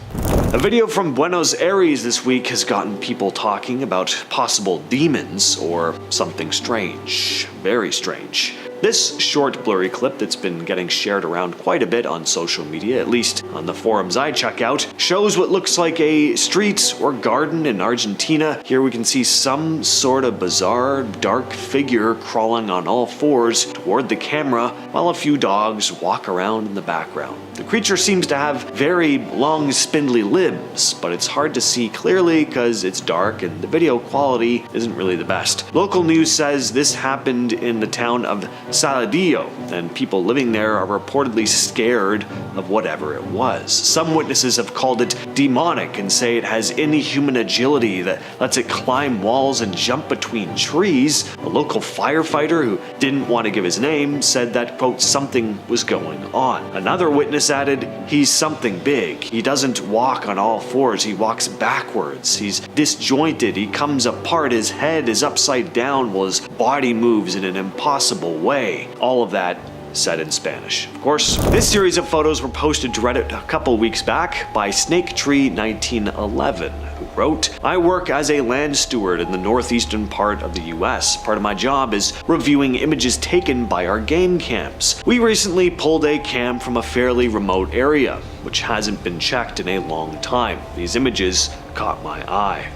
A video from Buenos Aires this week has gotten people talking about possible demons or something strange. very strange. This short blurry clip that's been getting shared around quite a bit on social media, at least on the forums I check out, shows what looks like a street or garden in Argentina. Here we can see some sort of bizarre, dark figure crawling on all fours toward the camera while a few dogs walk around in the background. The creature seems to have very long, spindly limbs, but it's hard to see clearly because it's dark and the video quality isn't really the best. Local news says this happened in the town of Saladillo, and people living there are reportedly scared of whatever it was. Some witnesses have called it demonic and say it has inhuman agility that lets it climb walls and jump between trees. A local firefighter who didn't want to give his name said that, quote, something was going on. Another witness added, he's something big. He doesn't walk on all fours, he walks backwards. He's disjointed, he comes apart, his head is upside down while his body moves in an impossible way. All of that said in Spanish. Of course, this series of photos were posted to Reddit a couple weeks back by SnakeTree1911, who wrote, I work as a land steward in the northeastern part of the US. Part of my job is reviewing images taken by our game cams. We recently pulled a cam from a fairly remote area, which hasn't been checked in a long time. These images caught my eye.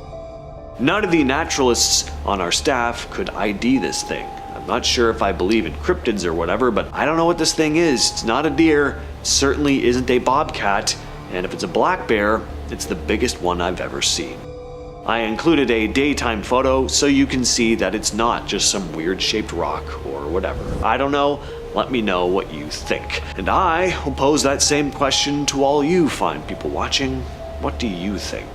None of the naturalists on our staff could ID this thing. I'm not sure if I believe in cryptids or whatever, but I don't know what this thing is. It's not a deer, it certainly isn't a bobcat, and if it's a black bear, it's the biggest one I've ever seen. I included a daytime photo so you can see that it's not just some weird shaped rock or whatever. I don't know, let me know what you think. And I will pose that same question to all you fine people watching. What do you think?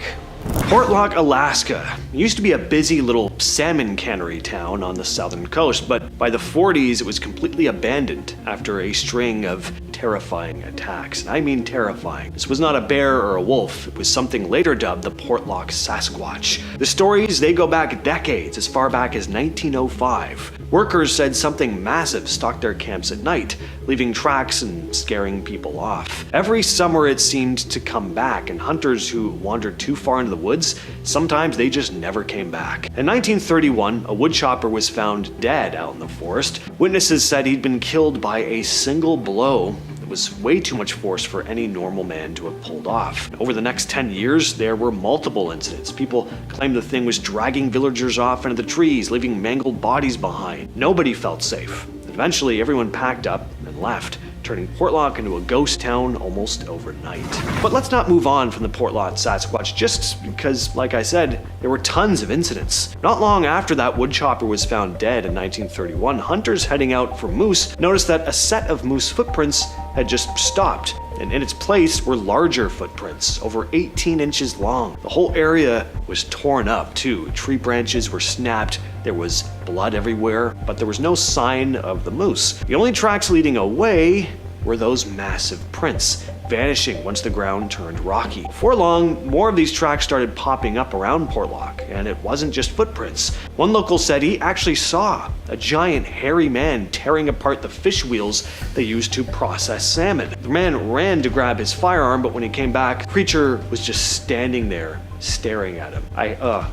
Portlock, Alaska. It used to be a busy little salmon cannery town on the southern coast, but by the 40s it was completely abandoned after a string of terrifying attacks. And I mean terrifying. This was not a bear or a wolf, it was something later dubbed the Portlock Sasquatch. The stories, they go back decades, as far back as 1905. Workers said something massive stalked their camps at night, leaving tracks and scaring people off. Every summer it seemed to come back, and hunters who wandered too far into the woods, sometimes they just never came back. In 1931, a woodchopper was found dead out in the forest. Witnesses said he'd been killed by a single blow. It was way too much force for any normal man to have pulled off. Over the next 10 years, there were multiple incidents. People claimed the thing was dragging villagers off into the trees, leaving mangled bodies behind. Nobody felt safe. Eventually, everyone packed up and left, turning Portlock into a ghost town almost overnight. But let's not move on from the Portlock Sasquatch just because, like I said, there were tons of incidents. Not long after that woodchopper was found dead in 1931, hunters heading out for moose noticed that a set of moose footprints had just stopped, and in its place were larger footprints, over 18 inches long. The whole area was torn up too. Tree branches were snapped, there was blood everywhere, but there was no sign of the moose. The only tracks leading away were those massive prints, vanishing once the ground turned rocky. Before long, more of these tracks started popping up around Portlock, and it wasn't just footprints. One local said he actually saw a giant hairy man tearing apart the fish wheels they used to process salmon. The man ran to grab his firearm, but when he came back, the creature was just standing there, staring at him.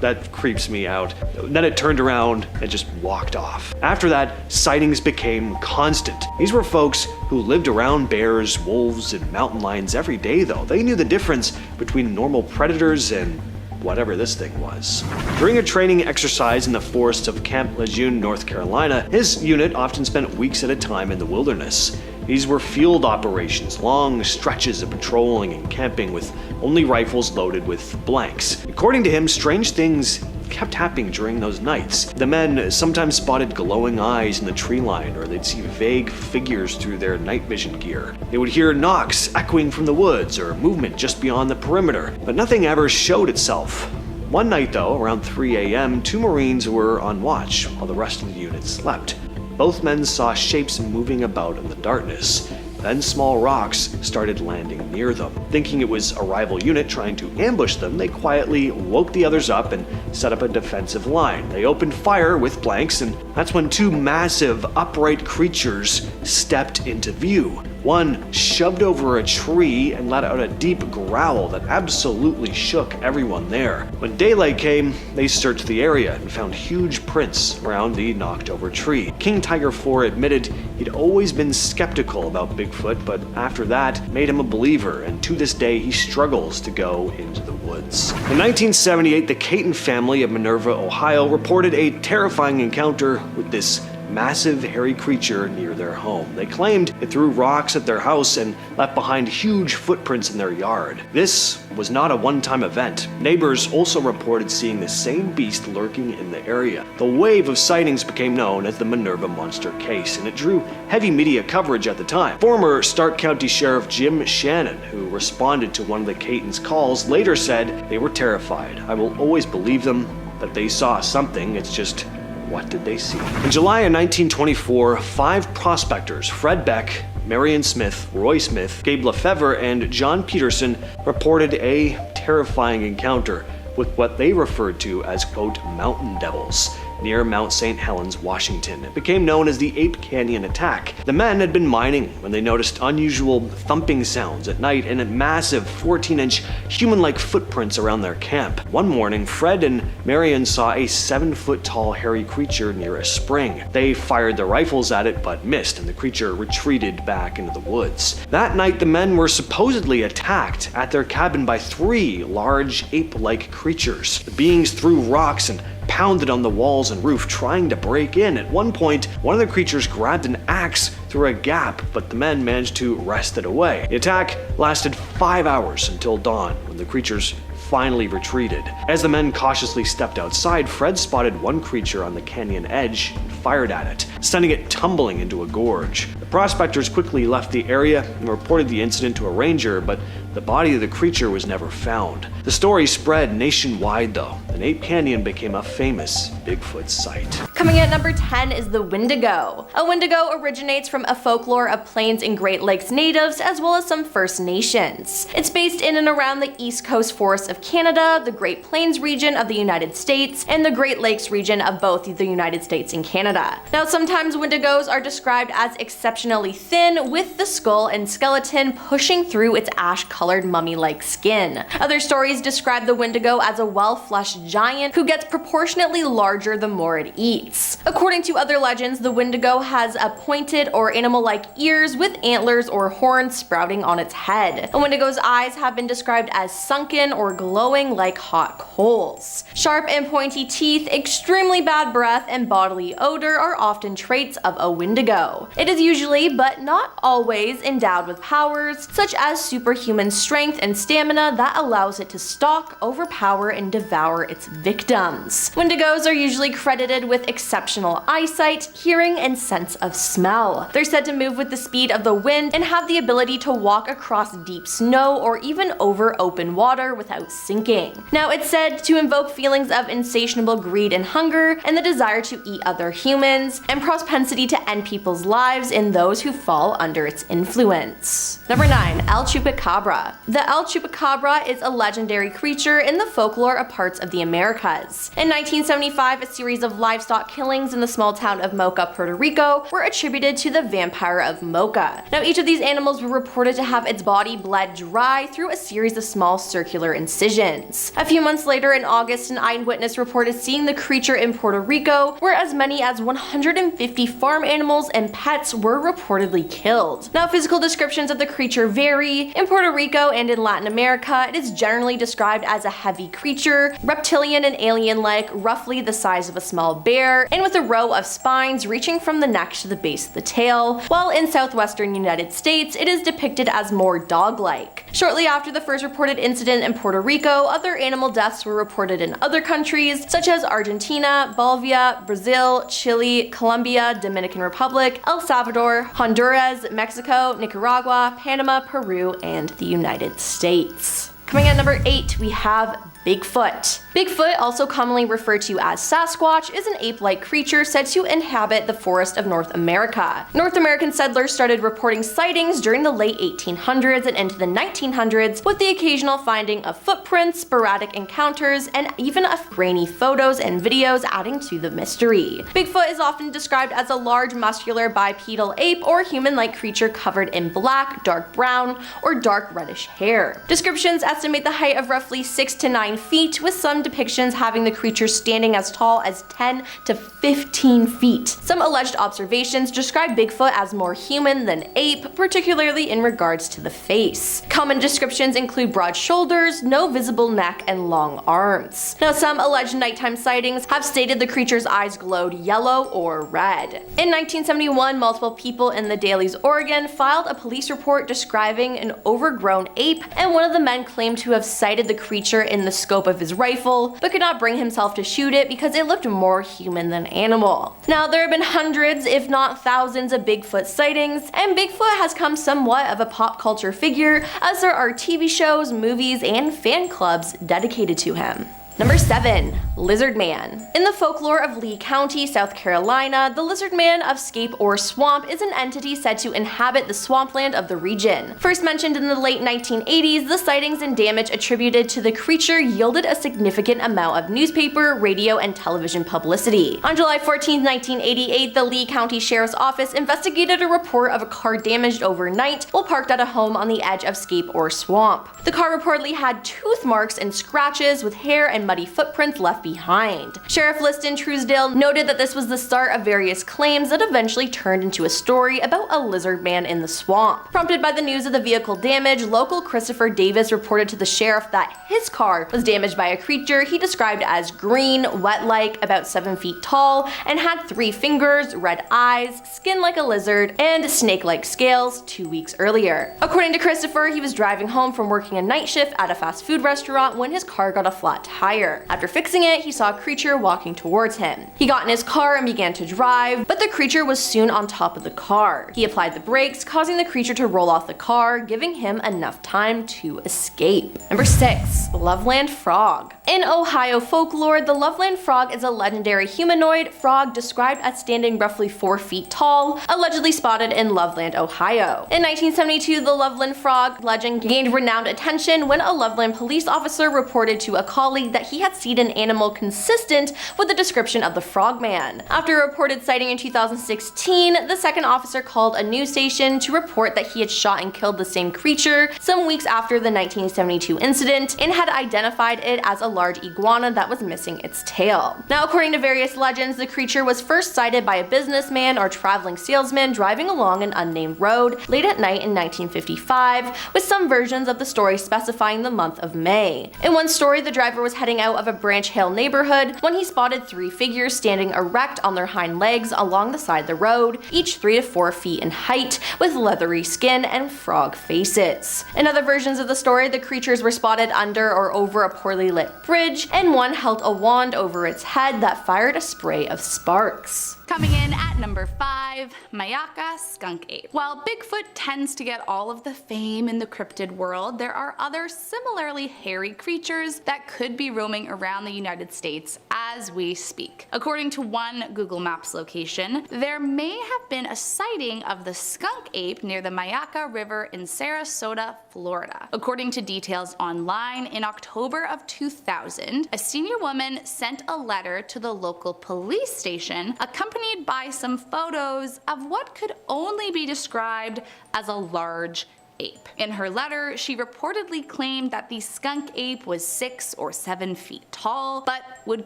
That creeps me out. Then it turned around and just walked off. After that, sightings became constant. These were folks who lived around bears, wolves, and mountain lions every day though. They knew the difference between normal predators and whatever this thing was. During a training exercise in the forests of Camp Lejeune, North Carolina, his unit often spent weeks at a time in the wilderness. These were field operations, long stretches of patrolling and camping with only rifles loaded with blanks. According to him, strange things kept happening during those nights. The men sometimes spotted glowing eyes in the tree line, or they'd see vague figures through their night vision gear. They would hear knocks echoing from the woods or movement just beyond the perimeter, but nothing ever showed itself. One night though, around 3 a.m., 2 Marines were on watch while the rest of the unit slept. Both men saw shapes moving about in the darkness. Then small rocks started landing near them. Thinking it was a rival unit trying to ambush them, they quietly woke the others up and set up a defensive line. They opened fire with blanks, and that's when 2 massive, upright creatures stepped into view. One shoved over a tree and let out a deep growl that absolutely shook everyone there. When daylight came, they searched the area and found huge prints around the knocked over tree. King Tiger IV admitted he'd always been skeptical about Bigfoot, but after that made him a believer, and to this day he struggles to go into the woods. In 1978, the Caton family of Minerva, Ohio reported a terrifying encounter with this massive hairy creature near their home. They claimed it threw rocks at their house and left behind huge footprints in their yard. This was not a one-time event. Neighbors also reported seeing the same beast lurking in the area. The wave of sightings became known as the Minerva Monster Case, and it drew heavy media coverage at the time. Former Stark County Sheriff Jim Shannon, who responded to one of the Catons' calls, later said they were terrified. "I will always believe them that they saw something, it's just what did they see?" In July of 1924, 5 prospectors, Fred Beck, Marion Smith, Roy Smith, Gabe Lefevre, and John Peterson, reported a terrifying encounter with what they referred to as, quote, mountain devils near Mount St. Helens, Washington. It became known as the Ape Canyon Attack. The men had been mining when they noticed unusual thumping sounds at night and massive 14-inch human-like footprints around their camp. One morning, Fred and Marion saw a 7-foot-tall hairy creature near a spring. They fired their rifles at it but missed, and the creature retreated back into the woods. That night, the men were supposedly attacked at their cabin by 3 large ape-like creatures. The beings threw rocks and pounded on the walls and roof, trying to break in. At one point, one of the creatures grabbed an axe through a gap, but the men managed to wrest it away. The attack lasted 5 hours until dawn, when the creatures finally retreated. As the men cautiously stepped outside, Fred spotted one creature on the canyon edge and fired at it, sending it tumbling into a gorge. The prospectors quickly left the area and reported the incident to a ranger, but the body of the creature was never found. The story spread nationwide though, and Ape Canyon became a famous Bigfoot site. Coming at number 10 is the Wendigo. A Wendigo originates from a folklore of Plains and Great Lakes natives as well as some First Nations. It's based in and around the East Coast forests of Canada, the Great Plains region of the United States, and the Great Lakes region of both the United States and Canada. Now, sometimes Wendigos are described as exceptionally thin, with the skull and skeleton pushing through its ash-colored mummy-like skin. Other stories describe the Wendigo as a well-fleshed giant who gets proportionately larger the more it eats. According to other legends, the Wendigo has a pointed or animal-like ears with antlers or horns sprouting on its head. A Wendigo's eyes have been described as sunken or glowing like hot coals. Sharp and pointy teeth, extremely bad breath, and bodily odor are often traits of a Wendigo. It is usually, but not always, endowed with powers such as superhuman strength and stamina that allows it to stalk, overpower, and devour its victims. Wendigos are usually credited with exceptional eyesight, hearing, and sense of smell. They're said to move with the speed of the wind and have the ability to walk across deep snow or even over open water without sinking. Now, it's said to invoke feelings of insatiable greed and hunger, and the desire to eat other humans, and propensity to end people's lives in those who fall under its influence. Number 9. El Chupacabra. The El Chupacabra is a legendary creature in the folklore of parts of the Americas. In 1975, a series of livestock killings in the small town of Mocha, Puerto Rico were attributed to the vampire of Mocha. Now, each of these animals were reported to have its body bled dry through a series of small circular incisions. A few months later, in August, an eyewitness reported seeing the creature in Puerto Rico, where as many as 150 farm animals and pets were reportedly killed. Now, physical descriptions of the creature vary. In Puerto Rico and in Latin America, it is generally described as a heavy creature, reptilian and alien-like, roughly the size of a small bear, and with a row of spines reaching from the neck to the base of the tail, while in southwestern United States, it is depicted as more dog-like. Shortly after the first reported incident in Puerto Rico, other animal deaths were reported in other countries, such as Argentina, Bolivia, Brazil, Chile, Colombia, Dominican Republic, El Salvador, Honduras, Mexico, Nicaragua, Panama, Peru, and the United States. Coming at number 8, we have Bigfoot. Bigfoot, also commonly referred to as Sasquatch, is an ape-like creature said to inhabit the forest of North America. North American settlers started reporting sightings during the late 1800s and into the 1900s, with the occasional finding of footprints, sporadic encounters, and even grainy photos and videos adding to the mystery. Bigfoot is often described as a large, muscular bipedal ape or human-like creature covered in black, dark brown, or dark reddish hair. Descriptions estimate the height of roughly 6 to 9 feet, with some depictions having the creature standing as tall as 10 to 15 feet. Some alleged observations describe Bigfoot as more human than ape, particularly in regards to the face. Common descriptions include broad shoulders, no visible neck, and long arms. Now, some alleged nighttime sightings have stated the creature's eyes glowed yellow or red. In 1971, multiple people in the Dailies, Oregon filed a police report describing an overgrown ape, and one of the men claimed to have sighted the creature in the scope of his rifle, but could not bring himself to shoot it because it looked more human than animal. Now, there have been hundreds, if not thousands, of Bigfoot sightings, and Bigfoot has come somewhat of a pop culture figure, as there are TV shows, movies, and fan clubs dedicated to him. Number 7. Lizard Man. In the folklore of Lee County, South Carolina, the Lizard Man of Scape or Swamp is an entity said to inhabit the swampland of the region. First mentioned in the late 1980s, the sightings and damage attributed to the creature yielded a significant amount of newspaper, radio, and television publicity. On July 14, 1988, the Lee County Sheriff's Office investigated a report of a car damaged overnight while parked at a home on the edge of Scape or Swamp. The car reportedly had tooth marks and scratches with hair and muddy footprints left behind. Sheriff Liston Truesdale noted that this was the start of various claims that eventually turned into a story about a lizard man in the swamp. Prompted by the news of the vehicle damage, local Christopher Davis reported to the sheriff that his car was damaged by a creature he described as green, wet-like, about 7 feet tall, and had 3 fingers, red eyes, skin like a lizard, and snake-like scales 2 weeks earlier. According to Christopher, he was driving home from working a night shift at a fast food restaurant when his car got a flat tire. After fixing it, he saw a creature walking towards him. He got in his car and began to drive, but the creature was soon on top of the car. He applied the brakes, causing the creature to roll off the car, giving him enough time to escape. Number 6. Loveland Frog. In Ohio folklore, the Loveland Frog is a legendary humanoid frog described as standing roughly 4 feet tall, allegedly spotted in Loveland, Ohio. In 1972, the Loveland Frog legend gained renowned attention when a Loveland police officer reported to a colleague that he had seen an animal consistent with the description of the frogman. After a reported sighting in 2016, the second officer called a news station to report that he had shot and killed the same creature some weeks after the 1972 incident and had identified it as a large iguana that was missing its tail. Now, according to various legends, the creature was first sighted by a businessman or traveling salesman driving along an unnamed road late at night in 1955, with some versions of the story specifying the month of May. In one story, the driver was heading out of a Branch Hill neighborhood when he spotted 3 figures standing erect on their hind legs along the side of the road, each 3 to 4 feet in height, with leathery skin and frog faces. In other versions of the story, the creatures were spotted under or over a poorly lit bridge, and one held a wand over its head that fired a spray of sparks. Coming in at number 5, Mayaka skunk ape. While Bigfoot tends to get all of the fame in the cryptid world, there are other similarly hairy creatures that could be roaming around the United States as we speak. According to one Google Maps location, there may have been a sighting of the skunk ape near the Mayaka River in Sarasota, Florida. According to details online, in October of 2000, a senior woman sent a letter to the local police station accompanied by some photos of what could only be described as a large ape. In her letter, she reportedly claimed that the skunk ape was 6 or 7 feet tall, but would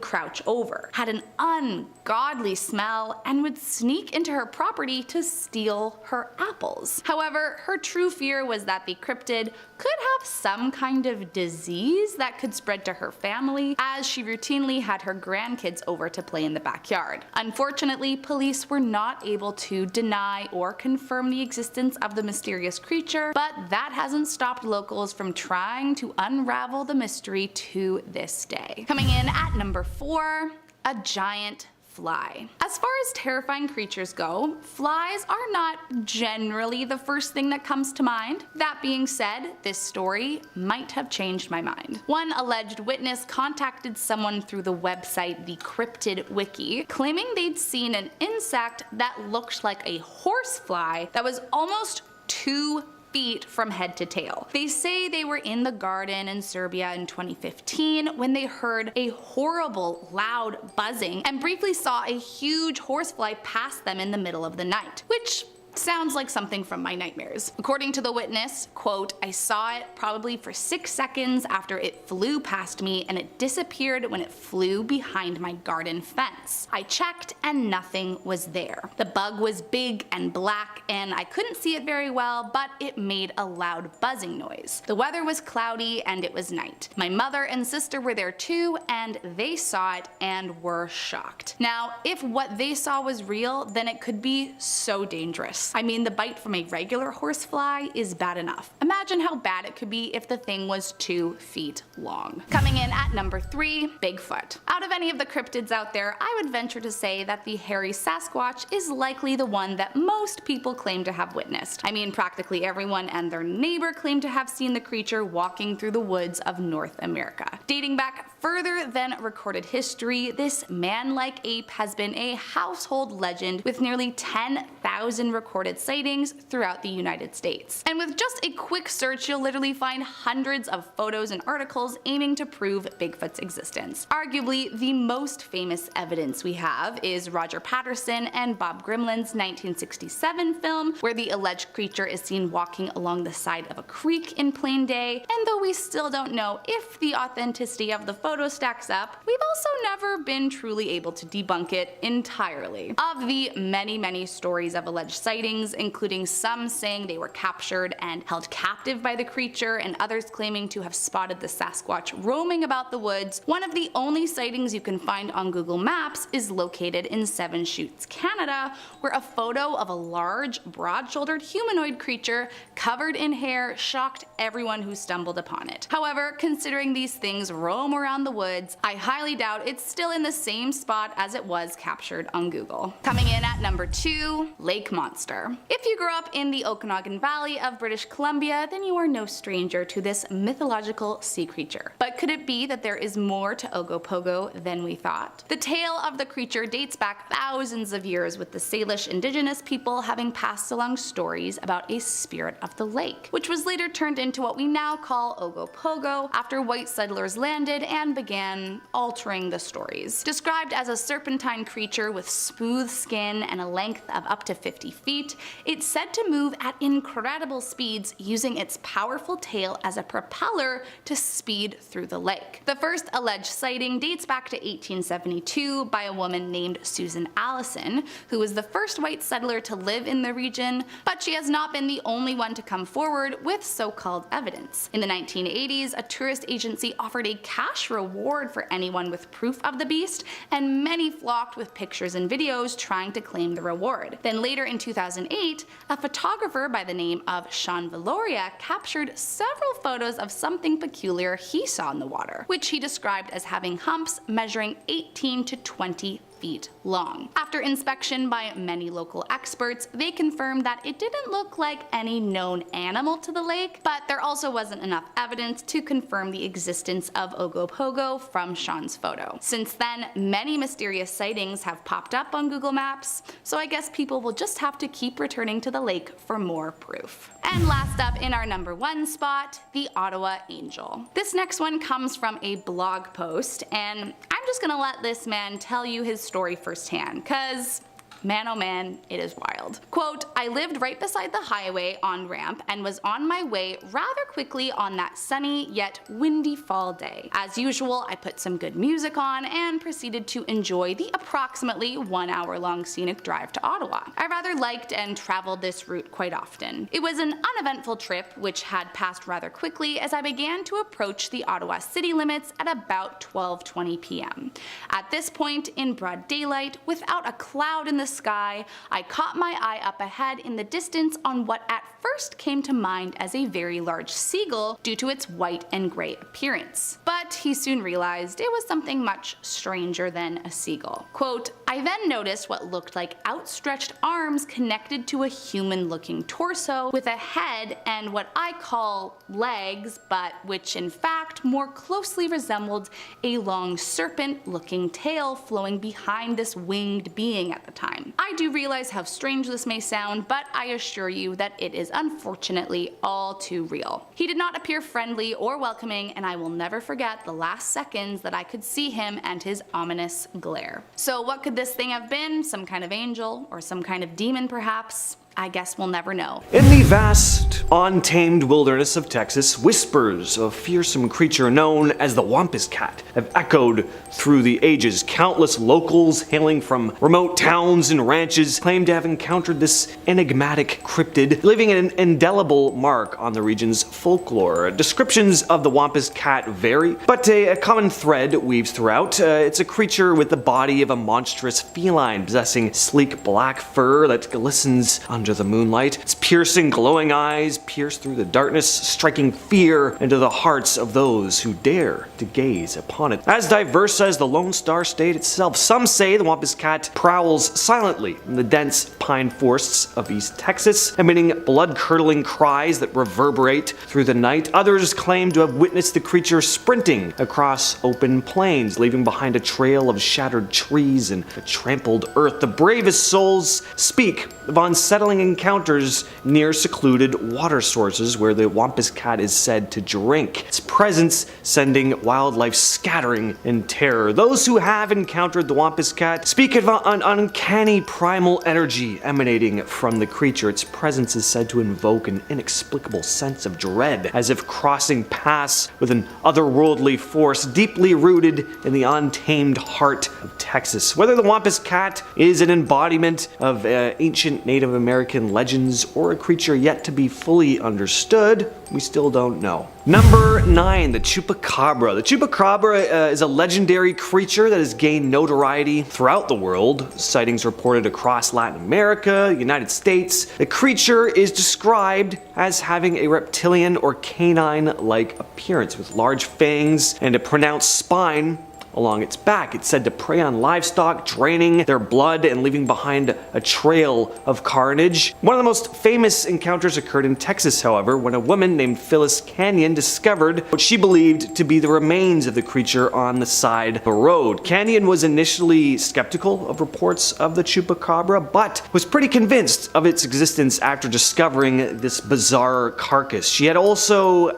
crouch over, had an ungodly smell, and would sneak into her property to steal her apples. However, her true fear was that the cryptid could have some kind of disease that could spread to her family, as she routinely had her grandkids over to play in the backyard. Unfortunately, police were not able to deny or confirm the existence of the mysterious creature, but that hasn't stopped locals from trying to unravel the mystery to this day. Coming in at number 4, a giant fly. As far as terrifying creatures go, flies are not generally the first thing that comes to mind. That being said, this story might have changed my mind. One alleged witness contacted someone through the website the Cryptid wiki, claiming they'd seen an insect that looked like a horsefly that was almost 2 feet from head to tail. They say they were in the garden in Serbia in 2015 when they heard a horrible, loud buzzing and briefly saw a huge horsefly pass them in the middle of the night, which sounds like something from my nightmares. According to the witness, quote, "I saw it probably for 6 seconds after it flew past me and it disappeared when it flew behind my garden fence. I checked and nothing was there. The bug was big and black and I couldn't see it very well, but it made a loud buzzing noise. The weather was cloudy and it was night. My mother and sister were there too and they saw it and were shocked." Now, if what they saw was real, then it could be so dangerous. I mean, the bite from a regular horsefly is bad enough. Imagine how bad it could be if the thing was 2 feet long. Coming in at number 3, Bigfoot. Out of any of the cryptids out there, I would venture to say that the hairy Sasquatch is likely the one that most people claim to have witnessed. I mean, practically everyone and their neighbor claim to have seen the creature walking through the woods of North America. Dating back further than recorded history, this man-like ape has been a household legend with nearly 10,000 recorded sightings throughout the United States. And with just a quick search, you'll literally find hundreds of photos and articles aiming to prove Bigfoot's existence. Arguably, the most famous evidence we have is Roger Patterson and Bob Grimland's 1967 film, where the alleged creature is seen walking along the side of a creek in plain day, and though we still don't know if the authenticity of the photo stacks up, we've also never been truly able to debunk it entirely. Of the many stories of alleged sightings, including some saying they were captured and held captive by the creature and others claiming to have spotted the Sasquatch roaming about the woods, one of the only sightings you can find on Google Maps is located in Seven Chutes, Canada, where a photo of a large, broad-shouldered humanoid creature covered in hair shocked everyone who stumbled upon it. However, considering these things roam around the woods, I highly doubt it's still in the same spot as it was captured on Google. Coming in at number 2, Lake Monster. If you grew up in the Okanagan Valley of British Columbia, then you are no stranger to this mythological sea creature. But could it be that there is more to Ogopogo than we thought? The tale of the creature dates back thousands of years, with the Salish indigenous people having passed along stories about a spirit of the lake, which was later turned into what we now call Ogopogo after white settlers landed and began altering the stories. Described as a serpentine creature with smooth skin and a length of up to 50 feet, it's said to move at incredible speeds using its powerful tail as a propeller to speed through the lake. The first alleged sighting dates back to 1872 by a woman named Susan Allison, who was the first white settler to live in the region, but she has not been the only one to come forward with so-called evidence. In the 1980s, a tourist agency offered a cash reward for anyone with proof of the beast, and many flocked with pictures and videos trying to claim the reward. Then later in 2008, a photographer by the name of Sean Valoria captured several photos of something peculiar he saw in the water, which he described as having humps measuring 18 to 20 feet long. After inspection by many local experts, they confirmed that it didn't look like any known animal to the lake, but there also wasn't enough evidence to confirm the existence of Ogopogo from Sean's photo. Since then, many mysterious sightings have popped up on Google Maps, so I guess people will just have to keep returning to the lake for more proof. And last up in our number 1 spot, the Ottawa Angel. This next one comes from a blog post, and I'm just gonna let this man tell you his story firsthand, cause man oh man, it is wild. Quote, "I lived right beside the highway on ramp and was on my way rather quickly on that sunny yet windy fall day. As usual, I put some good music on and proceeded to enjoy the approximately 1 hour long scenic drive to Ottawa. I rather liked and traveled this route quite often. It was an uneventful trip which had passed rather quickly as I began to approach the Ottawa city limits at about 12:20 p.m. At this point, in broad daylight, without a cloud in the sky, I caught my eye up ahead in the distance on what at first came to mind as a very large seagull due to its white and gray appearance. But he soon realized it was something much stranger than a seagull. Quote, I then noticed what looked like outstretched arms connected to a human-looking torso with a head and what I call legs, but which in fact more closely resembled a long serpent-looking tail flowing behind this winged being at the time. I do realize how strange this may sound, but I assure you that it is unfortunately all too real. He did not appear friendly or welcoming, and I will never forget the last seconds that I could see him and his ominous glare. So what could this thing have been? Some kind of angel? Or some kind of demon perhaps? I guess we'll never know. In the vast, untamed wilderness of Texas, whispers of a fearsome creature known as the Wampus Cat have echoed through the ages. Countless locals hailing from remote towns and ranches claim to have encountered this enigmatic cryptid, leaving an indelible mark on the region's folklore. Descriptions of the Wampus Cat vary, but a common thread weaves throughout. It's a creature with the body of a monstrous feline, possessing sleek black fur that glistens under the moonlight. Its piercing, glowing eyes pierce through the darkness, striking fear into the hearts of those who dare to gaze upon it. As diverse as the Lone Star State itself, some say the Wampus Cat prowls silently in the dense pine forests of East Texas, emitting blood-curdling cries that reverberate through the night. Others claim to have witnessed the creature sprinting across open plains, leaving behind a trail of shattered trees and trampled earth. The bravest souls speak of unsettling encounters near secluded water sources where the Wampus Cat is said to drink, its presence sending wildlife scattering in terror. Those who have encountered the Wampus Cat speak of an uncanny primal energy emanating from the creature. Its presence is said to invoke an inexplicable sense of dread, as if crossing paths with an otherworldly force deeply rooted in the untamed heart of Texas. Whether the Wampus Cat is an embodiment of ancient Native American legends or a creature yet to be fully understood, we still don't know. Number 9, the Chupacabra. The Chupacabra is a legendary creature that has gained notoriety throughout the world. Sightings reported across Latin America, the United States. The creature is described as having a reptilian or canine-like appearance with large fangs and a pronounced spine along its back. It's said to prey on livestock, draining their blood and leaving behind a trail of carnage. One of the most famous encounters occurred in Texas, however, when a woman named Phyllis Canyon discovered what she believed to be the remains of the creature on the side of a road. Canyon was initially skeptical of reports of the Chupacabra, but was pretty convinced of its existence after discovering this bizarre carcass. She had also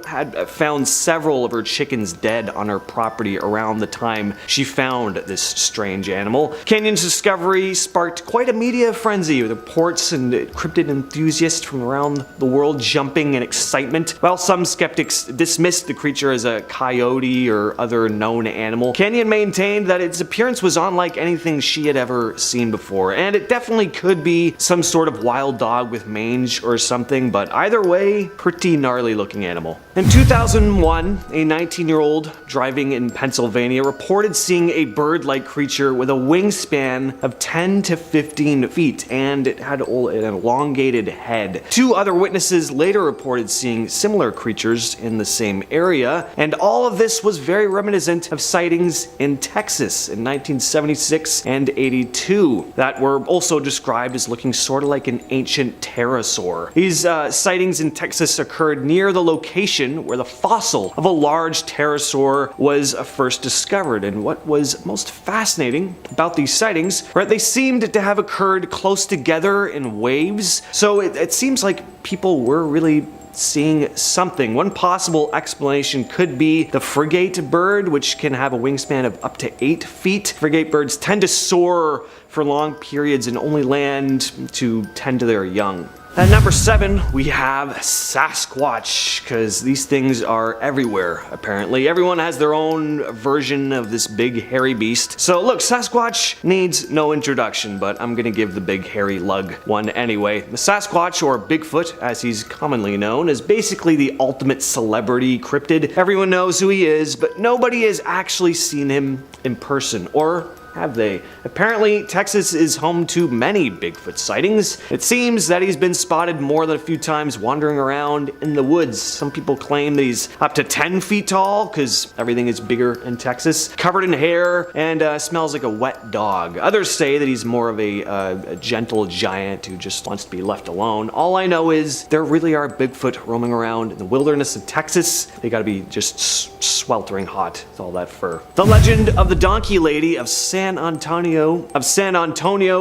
found several of her chickens dead on her property around the time she found this strange animal. Canyon's discovery sparked quite a media frenzy, with reports and cryptid enthusiasts from around the world jumping in excitement. While some skeptics dismissed the creature as a coyote or other known animal, Canyon maintained that its appearance was unlike anything she had ever seen before, and it definitely could be some sort of wild dog with mange or something, but either way, pretty gnarly looking animal. In 2001, a 19-year-old driving in Pennsylvania reported seeing a bird-like creature with a wingspan of 10 to 15 feet, and it had an elongated head. Two other witnesses later reported seeing similar creatures in the same area, and all of this was very reminiscent of sightings in Texas in 1976 and 82 that were also described as looking sort of like an ancient pterosaur. These sightings in Texas occurred near the location where the fossil of a large pterosaur was first discovered. And what was most fascinating about these sightings, right, they seemed to have occurred close together in waves. So it seems like people were really seeing something. One possible explanation could be the frigate bird, which can have a wingspan of up to 8 feet. Frigate birds tend to soar for long periods and only land to tend to their young. At number 7, we have Sasquatch, because these things are everywhere, apparently. Everyone has their own version of this big hairy beast. So look, Sasquatch needs no introduction, but I'm gonna give the big hairy lug one anyway. The Sasquatch, or Bigfoot, as he's commonly known, is basically the ultimate celebrity cryptid. Everyone knows who he is, but nobody has actually seen him in person, or have they? Apparently, Texas is home to many Bigfoot sightings. It seems that he's been spotted more than a few times wandering around in the woods. Some people claim that he's up to 10 feet tall, because everything is bigger in Texas, covered in hair, and smells like a wet dog. Others say that he's more of a gentle giant who just wants to be left alone. All I know is there really are Bigfoot roaming around in the wilderness of Texas. They gotta be just sweltering hot with all that fur. The legend of the Donkey Lady of San Antonio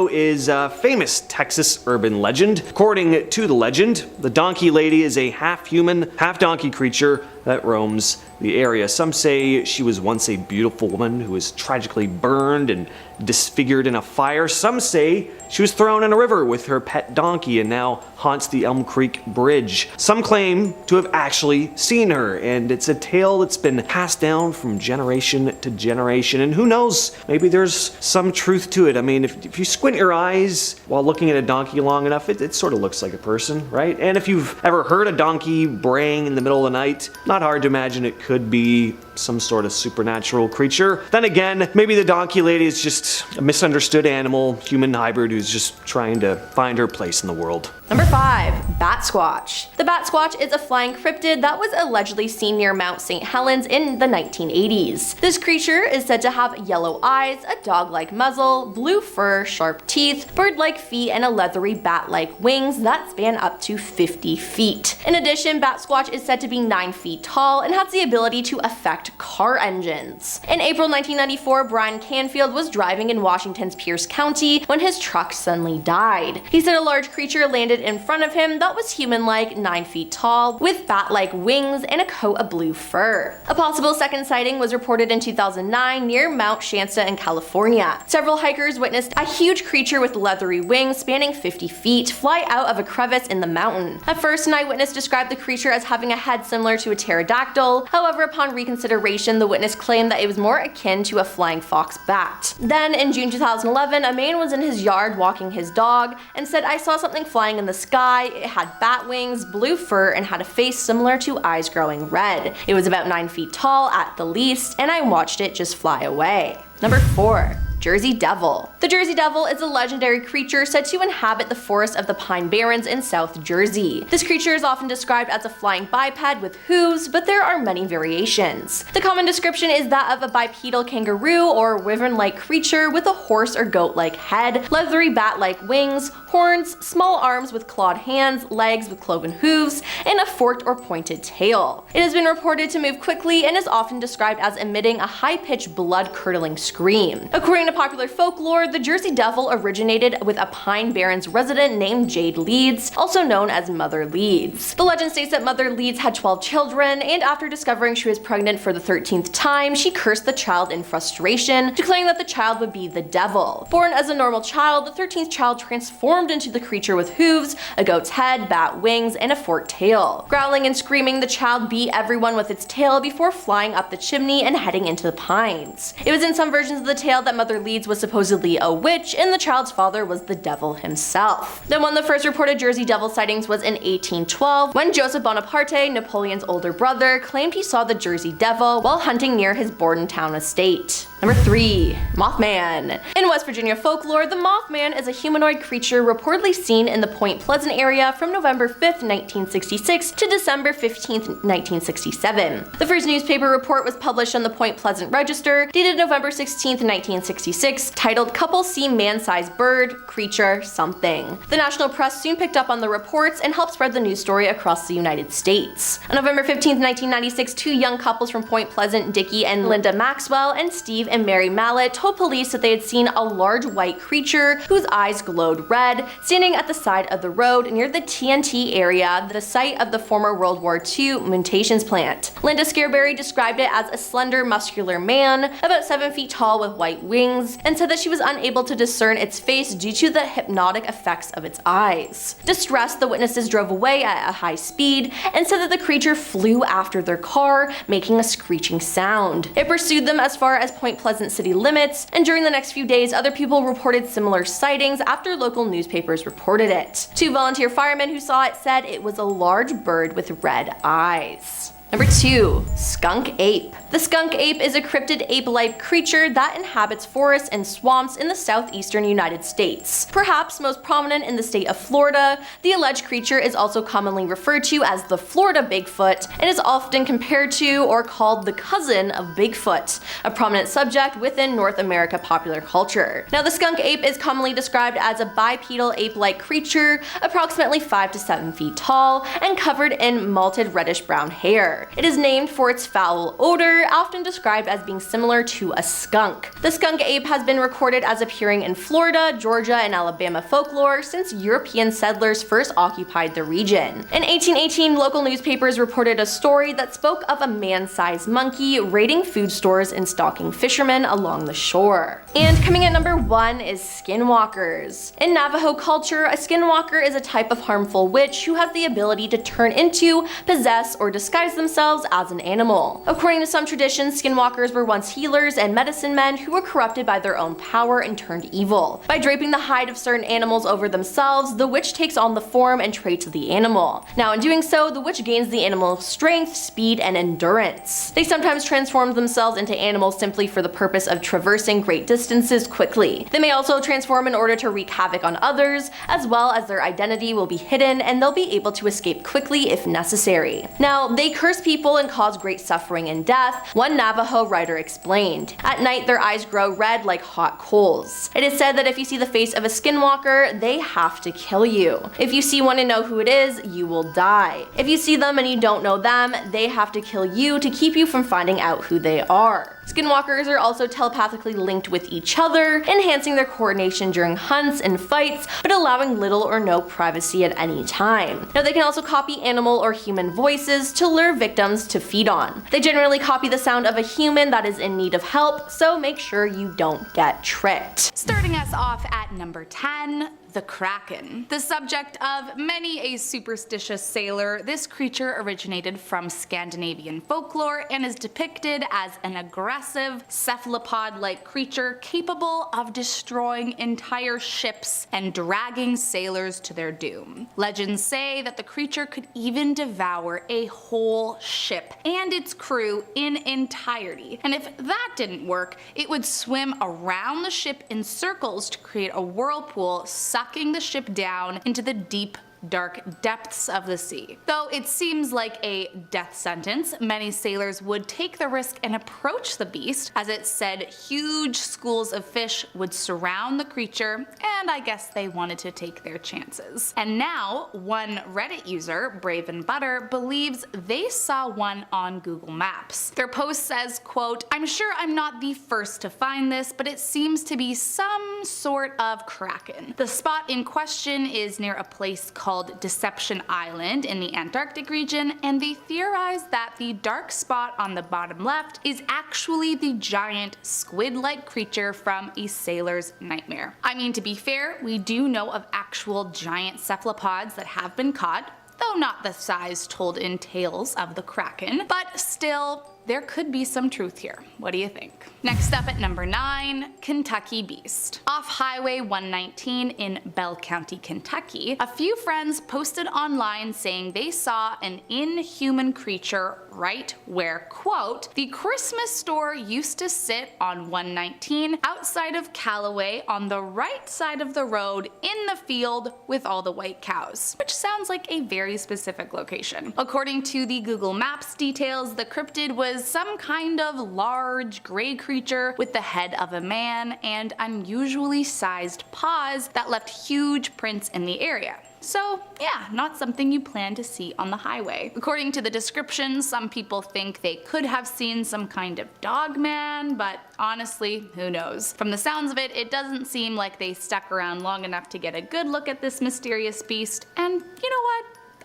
is a famous Texas urban legend. According to the legend, the Donkey Lady is a half-human, half-donkey creature that roams the area. Some say she was once a beautiful woman who was tragically burned and disfigured in a fire. Some say she was thrown in a river with her pet donkey and now haunts the Elm Creek Bridge. Some claim to have actually seen her, and it's a tale that's been passed down from generation to generation, and who knows, maybe there's some truth to it. I mean, if you squint your eyes while looking at a donkey long enough, it sort of looks like a person, right? And if you've ever heard a donkey braying in the middle of the night, not hard to imagine it could be some sort of supernatural creature. Then again, maybe the Donkey Lady is just a misunderstood animal, human hybrid who's just trying to find her place in the world. Number 5. Bat Squatch. The Bat Squatch is a flying cryptid that was allegedly seen near Mount St. Helens in the 1980s. This creature is said to have yellow eyes, a dog-like muzzle, blue fur, sharp teeth, bird-like feet, and a leathery bat-like wings that span up to 50 feet. In addition, Bat Squatch is said to be 9 feet tall and has the ability to affect car engines. In April 1994, Brian Canfield was driving in Washington's Pierce County when his truck suddenly died. He said a large creature landed in front of him that was human-like, 9 feet tall, with bat-like wings and a coat of blue fur. A possible second sighting was reported in 2009 near Mount Shasta in California. Several hikers witnessed a huge creature with leathery wings spanning 50 feet fly out of a crevice in the mountain. At first, an eyewitness described the creature as having a head similar to a pterodactyl. However, upon reconsideration, the witness claimed that it was more akin to a flying fox bat. Then, in June 2011, a man was in his yard walking his dog and said, "I saw something flying in the sky. It had bat wings, blue fur, and had a face similar to eyes growing red. It was about 9 feet tall at the least, and I watched it just fly away." Number 4. Jersey Devil. The Jersey Devil is a legendary creature said to inhabit the forest of the Pine Barrens in South Jersey. This creature is often described as a flying biped with hooves, but there are many variations. The common description is that of a bipedal kangaroo or wyvern-like creature with a horse or goat-like head, leathery bat-like wings, horns, small arms with clawed hands, legs with cloven hooves, and a forked or pointed tail. It has been reported to move quickly and is often described as emitting a high-pitched, blood-curdling scream. According to popular folklore, the Jersey Devil originated with a Pine Barrens resident named Jade Leeds, also known as Mother Leeds. The legend states that Mother Leeds had 12 children, and after discovering she was pregnant for the 13th time, she cursed the child in frustration, declaring that the child would be the devil. Born as a normal child, the 13th child transformed into the creature with hooves, a goat's head, bat wings, and a forked tail. Growling and screaming, the child beat everyone with its tail before flying up the chimney and heading into the pines. It was in some versions of the tale that Mother Leeds was supposedly a witch, and the child's father was the devil himself. Then one of the first reported Jersey Devil sightings was in 1812, when Joseph Bonaparte, Napoleon's older brother, claimed he saw the Jersey Devil while hunting near his Bordentown estate. Number 3. Mothman. In West Virginia folklore, the Mothman is a humanoid creature reportedly seen in the Point Pleasant area from November 5th, 1966 to December 15th, 1967. The first newspaper report was published on the Point Pleasant Register, dated November 16th, 1966, titled "Couple See Man-Sized Bird, Creature, Something." The national press soon picked up on the reports and helped spread the news story across the United States. On November 15th, 1996, two young couples from Point Pleasant, Dickie and Linda Maxwell, and Steve and Mary Mallet, told police that they had seen a large white creature whose eyes glowed red, standing at the side of the road near the TNT area, the site of the former World War II munitions plant. Linda Scarberry described it as a slender, muscular man, about 7 feet tall with white wings, and said that she was unable to discern its face due to the hypnotic effects of its eyes. Distressed, the witnesses drove away at a high speed and said that the creature flew after their car, making a screeching sound. It pursued them as far as Point Pleasant city limits, and during the next few days, other people reported similar sightings after local newspapers reported it. Two volunteer firemen who saw it said it was a large bird with red eyes. Number 2. Skunk ape. The skunk ape is a cryptid ape-like creature that inhabits forests and swamps in the southeastern United States. Perhaps most prominent in the state of Florida, the alleged creature is also commonly referred to as the Florida Bigfoot and is often compared to or called the cousin of Bigfoot, a prominent subject within North America popular culture. Now, the skunk ape is commonly described as a bipedal ape-like creature, approximately 5 to 7 feet tall and covered in malted reddish-brown hair. It is named for its foul odor, often described as being similar to a skunk. The skunk ape has been recorded as appearing in Florida, Georgia, and Alabama folklore since European settlers first occupied the region. In 1818, local newspapers reported a story that spoke of a man-sized monkey raiding food stores and stalking fishermen along the shore. And coming at number 1 is skinwalkers. In Navajo culture, a skinwalker is a type of harmful witch who has the ability to turn into, possess, or disguise themselves as an animal. According to some traditions, skinwalkers were once healers and medicine men who were corrupted by their own power and turned evil. By draping the hide of certain animals over themselves, the witch takes on the form and traits of the animal. Now, in doing so, the witch gains the animal's strength, speed, and endurance. They sometimes transform themselves into animals simply for the purpose of traversing great distances quickly. They may also transform in order to wreak havoc on others, as well as their identity will be hidden and they'll be able to escape quickly if necessary. Now, they curse people and cause great suffering and death, one Navajo writer explained. At night, their eyes grow red like hot coals. It is said that if you see the face of a skinwalker, they have to kill you. If you see one and know who it is, you will die. If you see them and you don't know them, they have to kill you to keep you from finding out who they are. Skinwalkers are also telepathically linked with each other, enhancing their coordination during hunts and fights, but allowing little or no privacy at any time. Now, they can also copy animal or human voices to lure victims to feed on. They generally copy the sound of a human that is in need of help, so make sure you don't get tricked. Starting us off at number 10, the Kraken. The subject of many a superstitious sailor, this creature originated from Scandinavian folklore and is depicted as an aggressive, cephalopod-like creature capable of destroying entire ships and dragging sailors to their doom. Legends say that the creature could even devour a whole ship and its crew in entirety, and if that didn't work, it would swim around the ship in circles to create a whirlpool, sucking the ship down into the deep, dark depths of the sea. Though it seems like a death sentence, many sailors would take the risk and approach the beast, as it said huge schools of fish would surround the creature, and I guess they wanted to take their chances. And now, one Reddit user, Brave and Butter, believes they saw one on Google Maps. Their post says, quote, "I'm sure I'm not the first to find this, but it seems to be some sort of kraken. The spot in question is near a place called Deception Island in the Antarctic region, and they theorize that the dark spot on the bottom left is actually the giant squid-like creature from a sailor's nightmare." I mean, to be fair, we do know of actual giant cephalopods that have been caught, though not the size told in tales of the Kraken, but still, there could be some truth here. What do you think? Next up at number 9, Kentucky Beast. Off Highway 119 in Bell County, Kentucky, a few friends posted online saying they saw an inhuman creature right where, quote, "the Christmas store used to sit on 119 outside of Callaway on the right side of the road in the field with all the white cows," which sounds like a very specific location. According to the Google Maps details, the cryptid was some kind of large gray creature with the head of a man and unusually sized paws that left huge prints in the area. So yeah, not something you plan to see on the highway. According to the description, some people think they could have seen some kind of dog man, but honestly, who knows? From the sounds of it, it doesn't seem like they stuck around long enough to get a good look at this mysterious beast, and you know what?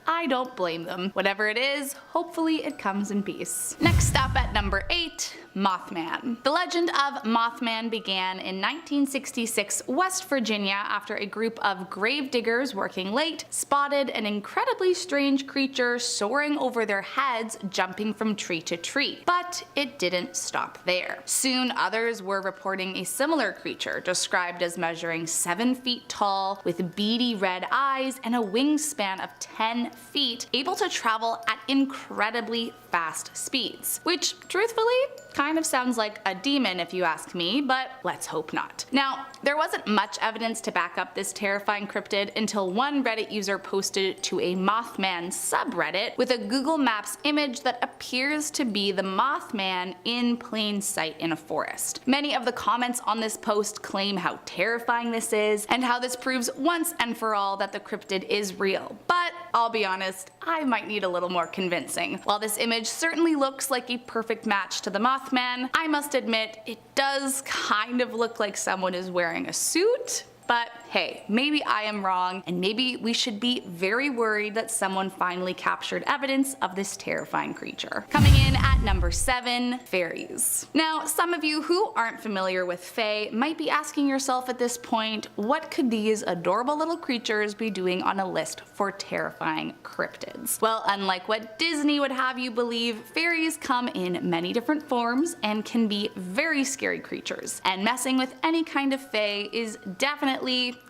I don't blame them. Whatever it is, hopefully it comes in peace. Next up at number 8, Mothman. The legend of Mothman began in 1966 West Virginia after a group of grave diggers working late spotted an incredibly strange creature soaring over their heads, jumping from tree to tree. But it didn't stop there. Soon others were reporting a similar creature, described as measuring 7 feet tall, with beady red eyes and a wingspan of 10 feet, able to travel at incredibly fast speeds, which truthfully kind of sounds like a demon if you ask me, but let's hope not. Now, there wasn't much evidence to back up this terrifying cryptid until one Reddit user posted it to a Mothman subreddit with a Google Maps image that appears to be the Mothman in plain sight in a forest. Many of the comments on this post claim how terrifying this is and how this proves once and for all that the cryptid is real, but I'll be honest, I might need a little more convincing. While this image certainly looks like a perfect match to the Mothman, I must admit it does kind of look like someone is wearing a suit. But hey, maybe I am wrong, and maybe we should be very worried that someone finally captured evidence of this terrifying creature. Coming in at number 7, fairies. Now, some of you who aren't familiar with fae might be asking yourself at this point, what could these adorable little creatures be doing on a list for terrifying cryptids? Well, unlike what Disney would have you believe, fairies come in many different forms and can be very scary creatures, and messing with any kind of fae is definitely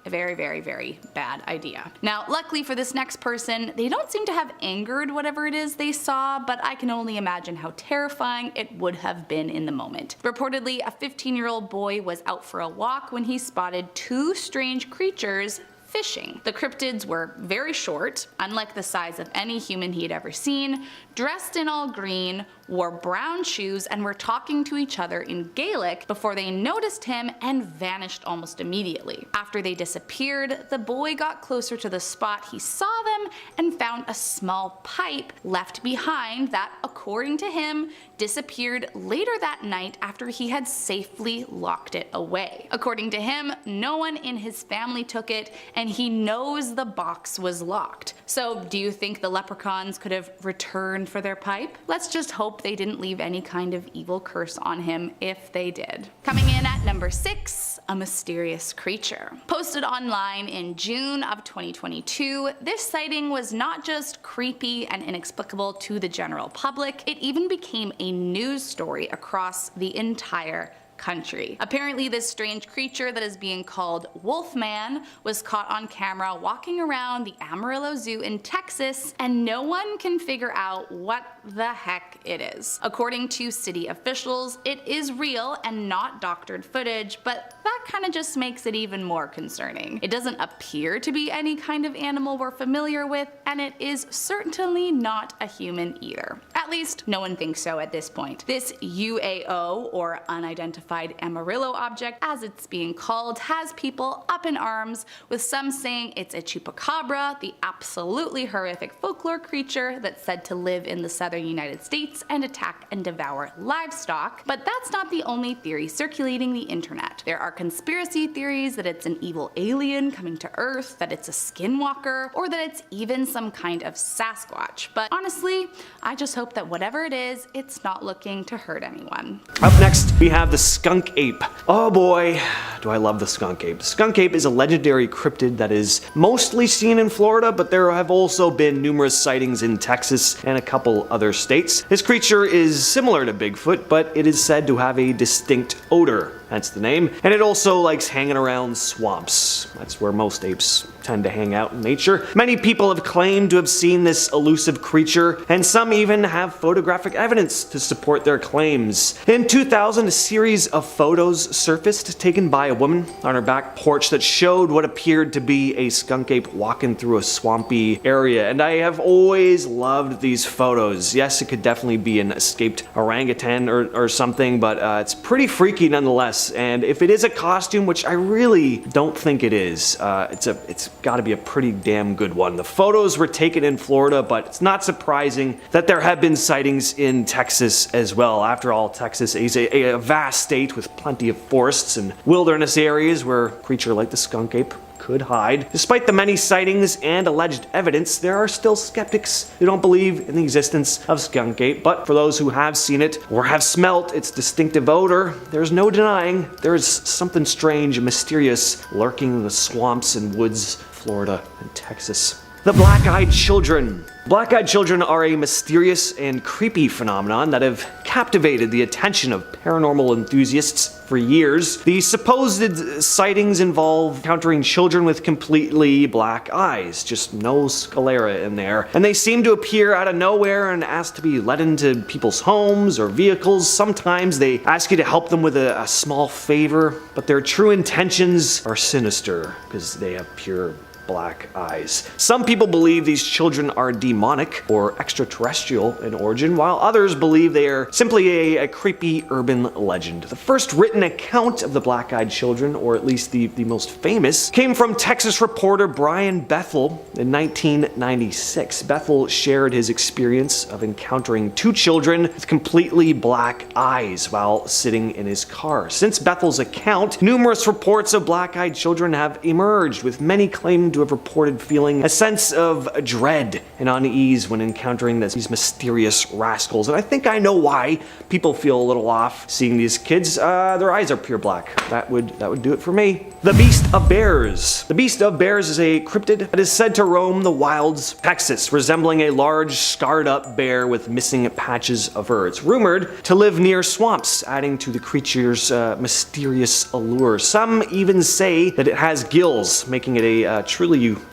a very, very, very bad idea. Now, luckily for this next person, they don't seem to have angered whatever it is they saw, but I can only imagine how terrifying it would have been in the moment. Reportedly, a 15-year-old boy was out for a walk when he spotted 2 strange creatures fishing. The cryptids were very short, unlike the size of any human he had ever seen, dressed in all green, wore brown shoes, and were talking to each other in Gaelic before they noticed him and vanished almost immediately. After they disappeared, the boy got closer to the spot he saw them and found a small pipe left behind that, according to him, disappeared later that night after he had safely locked it away. According to him, no one in his family took it, and he knows the box was locked. So do you think the leprechauns could have returned for their pipe? Let's just hope they didn't leave any kind of evil curse on him if they did. Coming in at number 6, a mysterious creature. Posted online in June of 2022, this sighting was not just creepy and inexplicable to the general public, it even became a news story across the entire country. Apparently, this strange creature that is being called Wolfman was caught on camera walking around the Amarillo Zoo in Texas, and no one can figure out what the heck it is. According to city officials, it is real and not doctored footage, but that kind of just makes it even more concerning. It doesn't appear to be any kind of animal we're familiar with, and it is certainly not a human either. At least, no one thinks so at this point. This UAO, or unidentified Amarillo object, as it's being called, has people up in arms, with some saying it's a chupacabra, the absolutely horrific folklore creature that's said to live in the southern United States and attack and devour livestock. But that's not the only theory circulating the internet. There are conspiracy theories that it's an evil alien coming to Earth, that it's a skinwalker, or that it's even some kind of Sasquatch. But honestly, I just hope that whatever it is, it's not looking to hurt anyone. Up next, we have the skunk ape. Oh boy, do I love the skunk ape. The skunk ape is a legendary cryptid that is mostly seen in Florida, but there have also been numerous sightings in Texas and a couple other states. This creature is similar to Bigfoot, but it is said to have a distinct odor. That's the name. And it also likes hanging around swamps. That's where most apes tend to hang out in nature. Many people have claimed to have seen this elusive creature, and some even have photographic evidence to support their claims. In 2000, a series of photos surfaced taken by a woman on her back porch that showed what appeared to be a skunk ape walking through a swampy area, and I have always loved these photos. Yes, it could definitely be an escaped orangutan or something, but it's pretty freaky nonetheless. And if it is a costume, which I really don't think it is, it's got to be a pretty damn good one. The photos were taken in Florida, but it's not surprising that there have been sightings in Texas as well. After all, Texas is a vast state with plenty of forests and wilderness areas where a creature like the skunk ape could hide. Despite the many sightings and alleged evidence, there are still skeptics who don't believe in the existence of skunk ape, but for those who have seen it or have smelt its distinctive odor, there's no denying there is something strange and mysterious lurking in the swamps and woods, Florida and Texas. The black-eyed children. Black-eyed children are a mysterious and creepy phenomenon that have captivated the attention of paranormal enthusiasts for years. The supposed sightings involve encountering children with completely black eyes, just no sclera in there, and they seem to appear out of nowhere and ask to be let into people's homes or vehicles. Sometimes they ask you to help them with a small favor, but their true intentions are sinister because they have pure black eyes. Some people believe these children are demonic or extraterrestrial in origin, while others believe they are simply a creepy urban legend. The first written account of the black-eyed children, or at least the most famous, came from Texas reporter Brian Bethel in 1996. Bethel shared his experience of encountering two children with completely black eyes while sitting in his car. Since Bethel's account, numerous reports of black-eyed children have emerged, with many claiming to have reported feeling a sense of dread and unease when encountering these mysterious rascals. And I think I know why people feel a little off seeing these kids. Their eyes are pure black. That would do it for me. The Beast of Bears. The Beast of Bears is a cryptid that is said to roam the wilds of Texas, resembling a large, scarred-up bear with missing patches of fur. It's rumored to live near swamps, adding to the creature's mysterious allure. Some even say that it has gills, making it a truly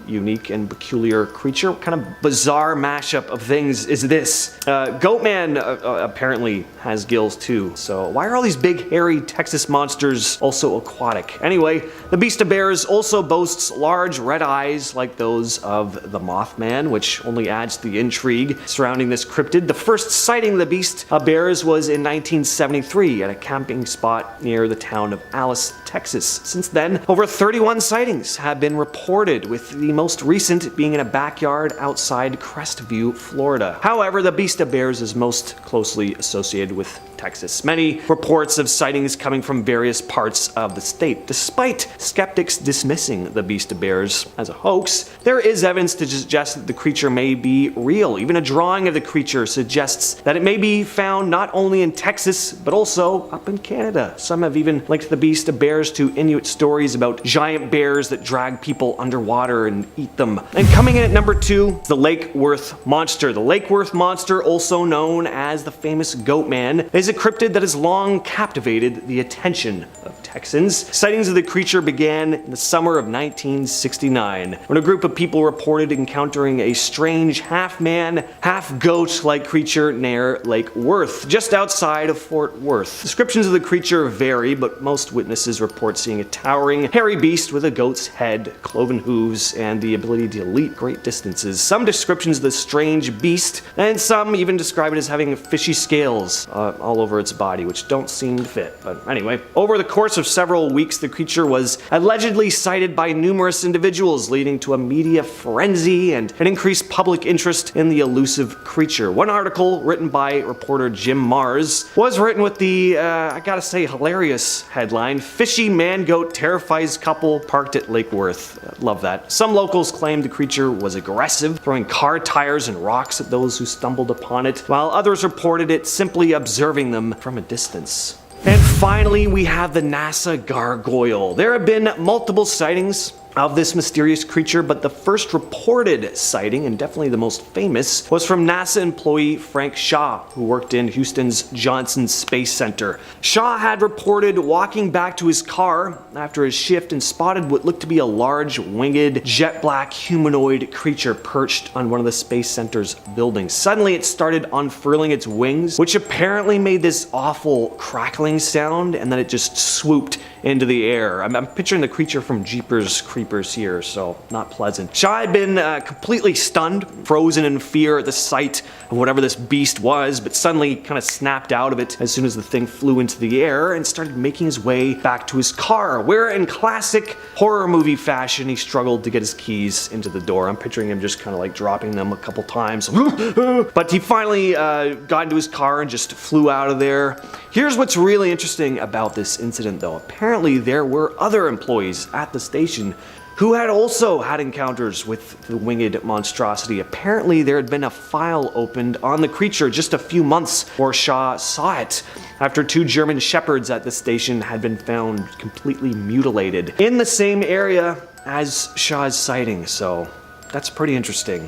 unique and peculiar creature. What kind of bizarre mashup of things is this? Goatman apparently has gills too, so why are all these big hairy Texas monsters also aquatic? Anyway, the Beast of Bears also boasts large red eyes like those of the Mothman, which only adds to the intrigue surrounding this cryptid. The first sighting of the Beast of Bears was in 1973 at a camping spot near the town of Alice, Texas. Since then, over 31 sightings have been reported, with the most recent being in a backyard outside Crestview, Florida. However, the Beast of Bears is most closely associated with Texas. Many reports of sightings coming from various parts of the state. Despite skeptics dismissing the Beast of Bears as a hoax, there is evidence to suggest that the creature may be real. Even a drawing of the creature suggests that it may be found not only in Texas, but also up in Canada. Some have even linked the Beast of Bears to Inuit stories about giant bears that drag people underwater and eat them. And coming in at number 2, the Lake Worth Monster. The Lake Worth Monster, also known as the famous Goatman, is a cryptid that has long captivated the attention of Texans. Sightings of the creature began in the summer of 1969, when a group of people reported encountering a strange half-man, half-goat-like creature near Lake Worth, just outside of Fort Worth. Descriptions of the creature vary, but most witnesses report seeing a towering, hairy beast with a goat's head, cloven hooves, and the ability to leap great distances. Some descriptions of the strange beast, and some even describe it as having fishy scales all over its body, which don't seem to fit. But anyway, over the course of several weeks, the creature was allegedly sighted by numerous individuals, leading to a media frenzy and an increased public interest in the elusive creature. One article, written by reporter Jim Mars, was written with the, I gotta say, hilarious headline, "Fishy man-goat terrifies couple parked at Lake Worth." Love that. Some locals claimed the creature was aggressive, throwing car tires and rocks at those who stumbled upon it, while others reported it simply observing them from a distance. And finally, we have the NASA gargoyle. There have been multiple sightings of this mysterious creature, but the first reported sighting, and definitely the most famous, was from NASA employee Frank Shaw, who worked in Houston's Johnson Space Center. Shaw had reported walking back to his car after his shift and spotted what looked to be a large, winged, jet-black humanoid creature perched on one of the Space Center's buildings. Suddenly, it started unfurling its wings, which apparently made this awful crackling sound, and then it just swooped into the air. I'm picturing the creature from Jeepers Creepers here, so not pleasant. Shaw had been completely stunned, frozen in fear at the sight of whatever this beast was, but suddenly kind of snapped out of it as soon as the thing flew into the air and started making his way back to his car, where in classic horror movie fashion, he struggled to get his keys into the door. I'm picturing him just kind of like dropping them a couple times. But he finally got into his car and just flew out of there. Here's what's really interesting about this incident though. Apparently there were other employees at the station who had also had encounters with the winged monstrosity. Apparently there had been a file opened on the creature just a few months before Shaw saw it, after 2 German shepherds at the station had been found completely mutilated in the same area as Shaw's sighting. So That's pretty interesting.